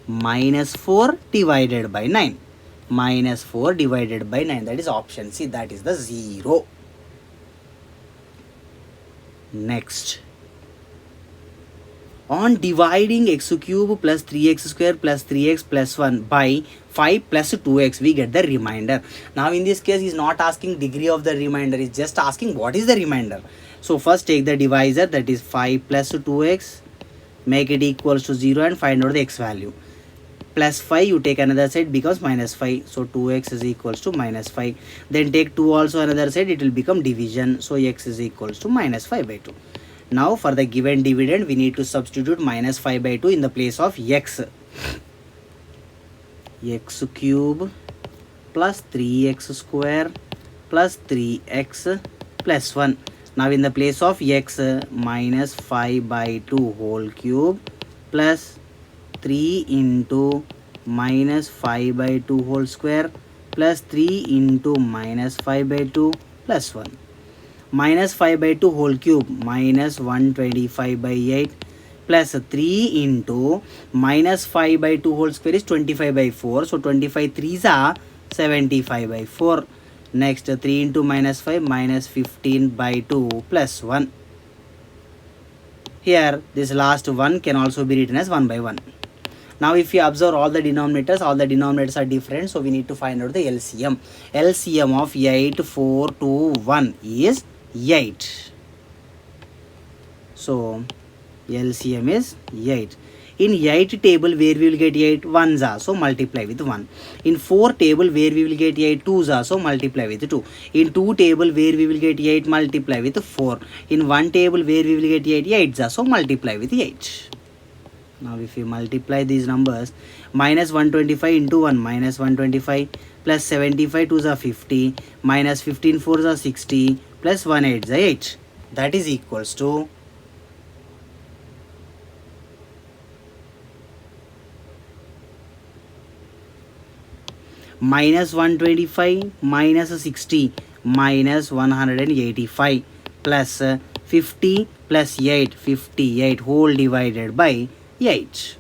minus 4 divided by 9. Minus 4 divided by 9, that is option C, that is the 0. Next, on dividing x cube plus 3x square plus 3x plus 1 by 5 plus 2x, we get the remainder. Now in this case, he is not asking degree of the remainder, he is just asking what is the remainder. So first take the divisor, that is 5 plus 2x, make it equals to 0 and find out the x value. Plus 5, you take another side, becomes minus 5. So 2x is equals to minus 5. Then take 2 also another side, it will become division. So x is equals to minus 5 by 2. Now for the given dividend, we need to substitute minus 5 by 2 in the place of x. X cube plus 3x square plus 3x plus 1. Now in the place of x, minus 5 by 2 whole cube plus 3 into minus 5 by 2 whole square plus 3 into minus 5 by 2 plus 1. Minus 5 by 2 whole cube minus 125 by 8 plus 3 into minus 5 by 2 whole square is 25 by 4. So 25 3s are 75 by 4. Next 3 into minus 5 minus 15 by 2 plus 1. Here this last 1 can also be written as 1 by 1. Now if you observe all the denominators are different, so we need to find out the LCM. LCM of 8, 4, 2, 1 is 8. So LCM is 8. In 8 table where we will get 8 1s are, so multiply with 1. In 4 table where we will get 8 2s are, so multiply with 2. In 2 table where we will get 8 multiply with 4. In 1 table where we will get 8 8s are, so multiply with 8. Now if you multiply these numbers, minus 125 into 1 minus 125 plus 75 2s are 50 minus 15 4s are 60 plus 1 8s are 8. That is equals to minus 125 minus 60 minus 185 plus 50 plus 8 58 whole divided by 8.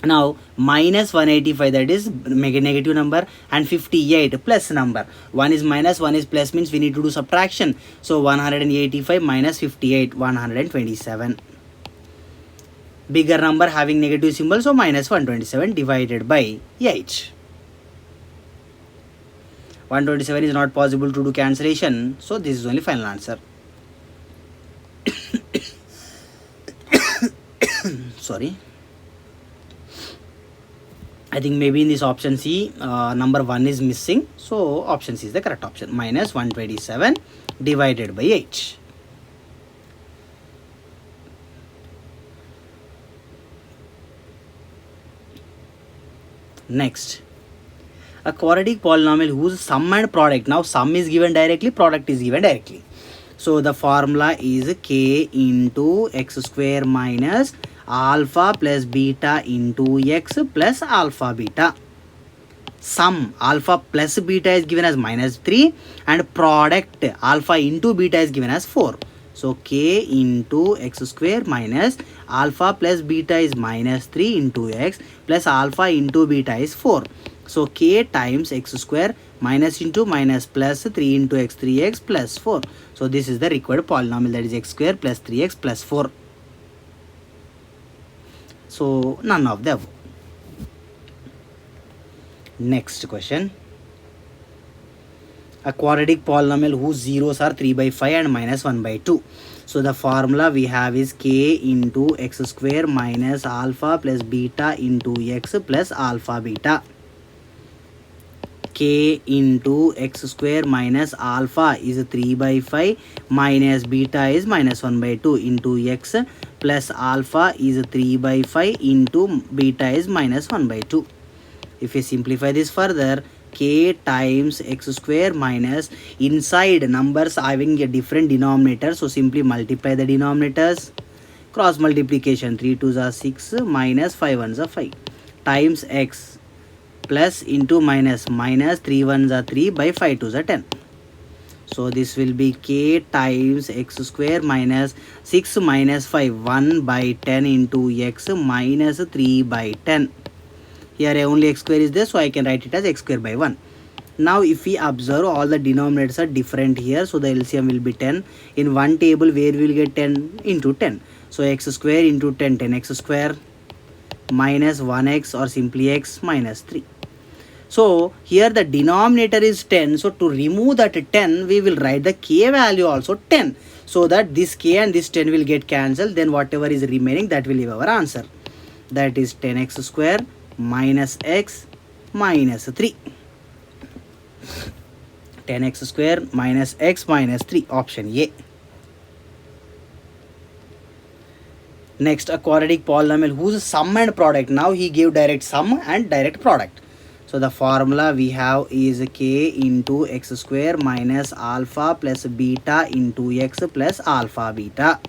Now minus 185, that is negative number, and 58 plus number. 1 is minus, 1 is plus, means we need to do subtraction. So 185 minus 58 127. Bigger number having negative symbol, so minus 127 divided by 8. 127 is not possible to do cancellation, so this is only final answer. Sorry, I think maybe in this option C number 1 is missing, so option C is the correct option. Minus 127 divided by 8. Next, a quadratic polynomial whose sum and product, now sum is given directly, product is given directly. So the formula is k into x square minus alpha plus beta into x plus alpha beta. Sum alpha plus beta is given as minus 3 and product alpha into beta is given as 4. So k into x square minus alpha plus beta is minus 3 into x plus alpha into beta is 4. So k times x square minus into minus plus 3 into x 3x plus 4. So this is the required polynomial, that is x square plus 3x plus 4. So none of the above. Next question. A quadratic polynomial whose zeros are 3 by 5 and minus 1 by 2. So the formula we have is k into x square minus alpha plus beta into x plus alpha beta. K into x square minus alpha is 3 by 5 minus beta is minus 1 by 2 into x plus alpha is 3 by 5 into beta is minus 1 by 2. If you simplify this further, k times x square minus inside numbers having a different denominator, so simply multiply the denominators, cross multiplication, 3 2s are 6 minus 5 1s are 5 times x plus into minus 3 1s are 3 by 5 2s are 10. So this will be k times x square minus 6 minus 5 1 by 10 into x minus 3 by 10. Here only x square is there, so I can write it as x square by 1. Now if we observe, all the denominators are different here, so the LCM will be 10. In one table where we will get 10 into 10. So x square into 10, 10x square minus 1x or simply x minus 3. So here the denominator is 10. So to remove that 10, we will write the k value also 10. So that this k and this 10 will get cancelled. Then whatever is remaining, that will give our answer. That is 10x square minus x minus 3. 10x square minus x minus 3, option A. Next, a quadratic polynomial whose sum and product, now he gave direct sum and direct product. So the formula we have is k into x square minus alpha plus beta into x plus alpha beta.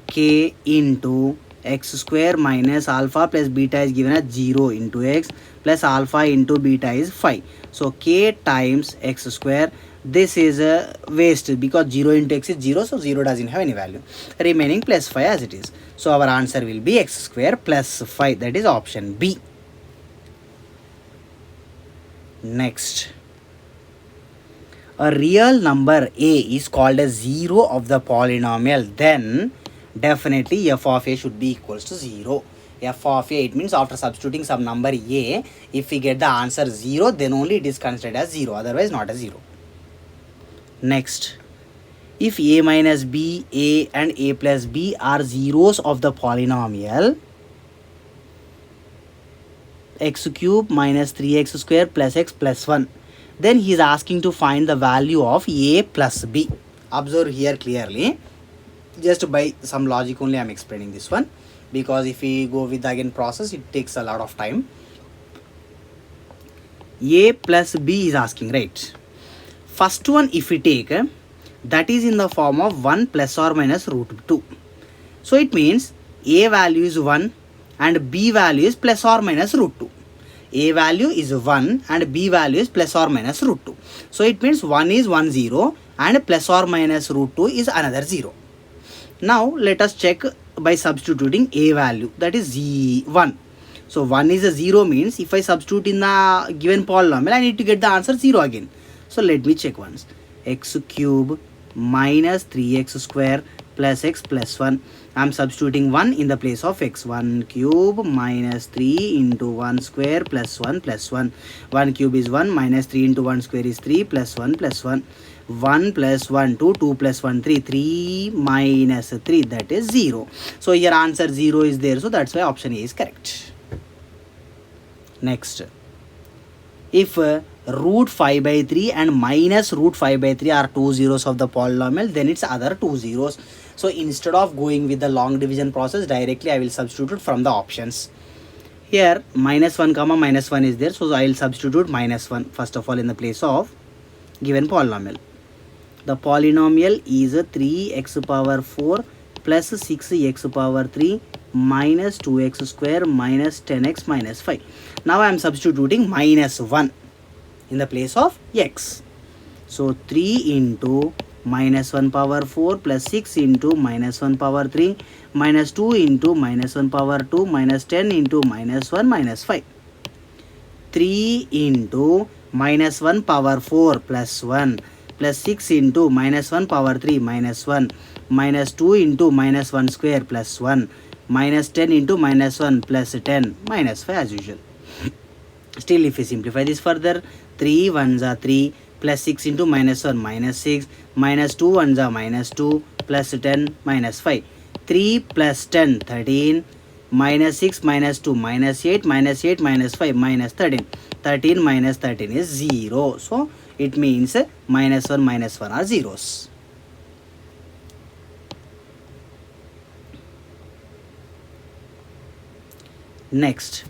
K into x square minus alpha plus beta is given as 0 into x plus alpha into beta is 5. So k times x square. This is a waste because 0 into x is 0, so 0 doesn't have any value. Remaining plus 5 as it is. So our answer will be x square plus 5. That is option B. Next. A real number a is called a 0 of the polynomial, then definitely f of a should be equals to 0. F of a, it means after substituting some number a, if we get the answer 0, then only it is considered as 0, otherwise not a 0. Next, if a minus b, a and a plus b are zeros of the polynomial x cube minus 3x square plus x plus 1, then he is asking to find the value of a plus b. Observe here clearly. Just by some logic only I am explaining this one, because if we go with the again process, it takes a lot of time. A plus b is asking, right? First one if we take, that is in the form of 1 plus or minus root 2. So it means a value is 1 and b value is plus or minus root 2. A value is 1 and b value is plus or minus root 2. So it means 1 is 1 0 and plus or minus root 2 is another 0. Now let us check by substituting a value, that is 1. So 1 is a 0 means if I substitute in the given polynomial, I need to get the answer 0 again. So let me check once. X cube minus 3x square plus x plus 1. I am substituting 1 in the place of x. 1 cube minus 3 into 1 square plus 1 plus 1. 1 cube is 1 minus 3 into 1 square is 3 plus 1 plus 1. 1 plus 1 2, 2 plus 1 3, 3 minus 3, that is 0. So here answer 0 is there, so that's why option A is correct. Next, if root 5 by 3 and minus root 5 by 3 are two zeros of the polynomial, then it's other two zeros. So instead of going with the long division process, directly I will substitute it from the options. Here minus 1 comma minus 1 is there, so I will substitute minus 1 first of all in the place of given polynomial. The polynomial is 3x power 4 plus 6x power 3 minus 2x square minus 10x minus 5. Now I am substituting minus 1 in the place of x. So 3 into minus 1 power 4 plus 6 into minus 1 power 3 minus 2 into minus 1 power 2 minus 10 into minus 1 minus 5. 3 into minus 1 power 4 plus 1 plus 6 into minus 1 power 3 minus 1 minus 2 into minus 1 square plus 1 minus 10 into minus 1 plus 10 minus 5 as usual. Still if we simplify this further, 3 1s are 3 plus 6 into minus 1 minus 6 minus 2 1s are minus 2 plus 10 minus 5. 3 plus 10 13 minus 6 minus 2 minus 8 minus 8 minus 5 minus 13. 13 minus 13 is 0. So it means minus 1 are zeros. Next,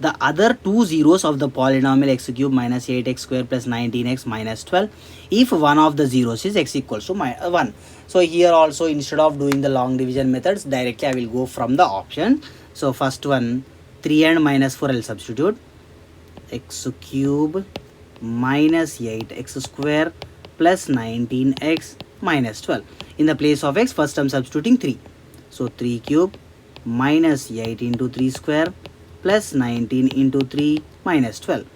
the other two zeros of the polynomial x cube minus 8x square plus 19x minus 12, if one of the zeros is x equals to 1. So here also instead of doing the long division methods, directly I will go from the option. So first one, 3 and minus 4 I will substitute. X cube minus 8x square plus 19x minus 12. In the place of x, first I am substituting 3. So 3 cube minus 8 into 3 square plus 19 into 3 minus 12.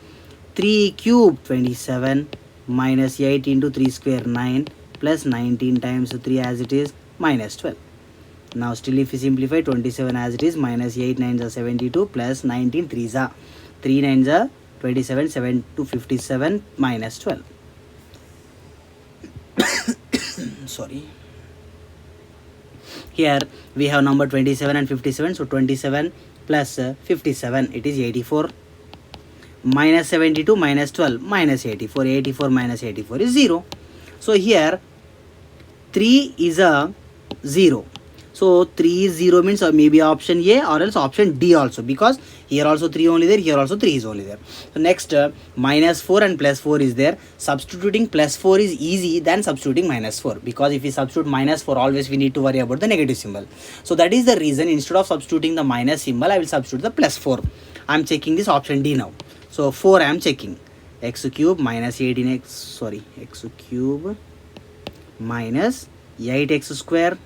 3 cube 27 minus 8 into 3 square 9 plus 19 times 3 as it is minus 12. Now still if we simplify, 27 as it is minus 8 9s are 72 plus 19 3s are 3 9s are 27, 7 to 57 minus 12. Sorry. Here we have number 27 and 57. So 27 plus 57, it is 84. Minus 72 minus 12 minus 84. 84 minus 84 is 0. So here 3 is a 0. So 3 is 0 means maybe option A or else option D also, because here also 3 only there, here also 3 is only there. So next minus 4 and plus 4 is there. Substituting plus 4 is easy than substituting minus 4, because if we substitute minus 4, always we need to worry about the negative symbol. So that is the reason, instead of substituting the minus symbol, I will substitute the plus 4. I am checking this option D now. So 4 I am checking. X cube minus 18x, x cube minus 8x square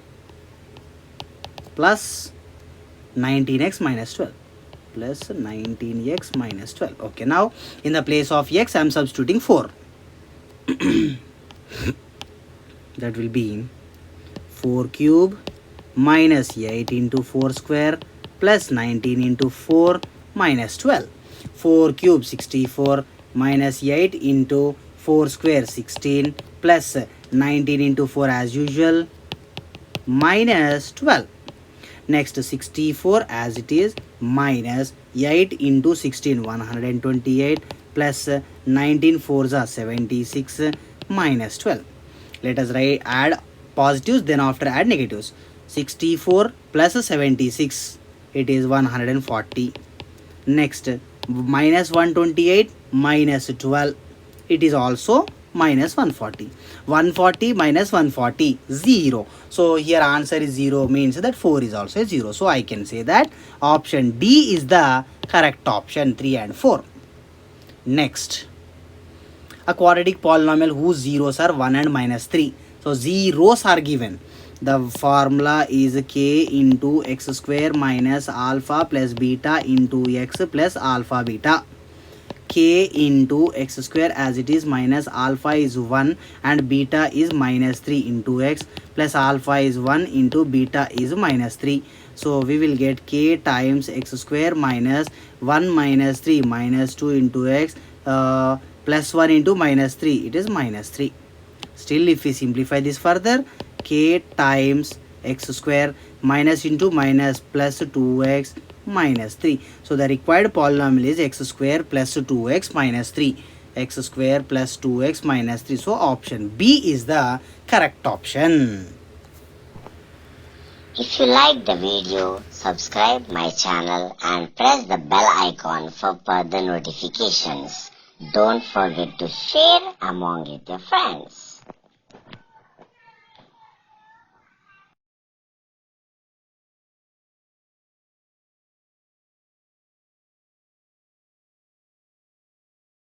plus 19x minus 12 plus 19x minus 12. Okay, now in the place of x I am substituting 4. That will be 4 cube minus 8 into 4 square plus 19 into 4 minus 12. 4 cube 64 minus 8 into 4 square 16 plus 19 into 4 as usual minus 12. Next 64 as it is minus 8 into 16 128 plus 19 4s are 76 minus 12. Let us add positives, then after add negatives. 64 plus 76, it is 140. Next minus 128 minus 12, it is also minus 140. 140 minus 140, 0. So here answer is 0, means that 4 is also a 0. So I can say that option D is the correct option, 3 and 4. Next, a quadratic polynomial whose zeros are 1 and minus 3. So zeros are given. The formula is k into x square minus alpha plus beta into x plus alpha beta. K into x square as it is minus alpha is 1 and beta is minus 3 into x plus alpha is 1 into beta is minus 3. So we will get k times x square minus 1 minus 3 minus 2 into x plus 1 into minus 3, it is minus 3. Still if we simplify this further, k times x square minus into minus plus 2x minus 3. So the required polynomial is x square plus 2x minus 3. X square plus 2x minus 3. So option B is the correct option. If you like the video, subscribe my channel and press the bell icon for further notifications. Don't forget to share among your friends.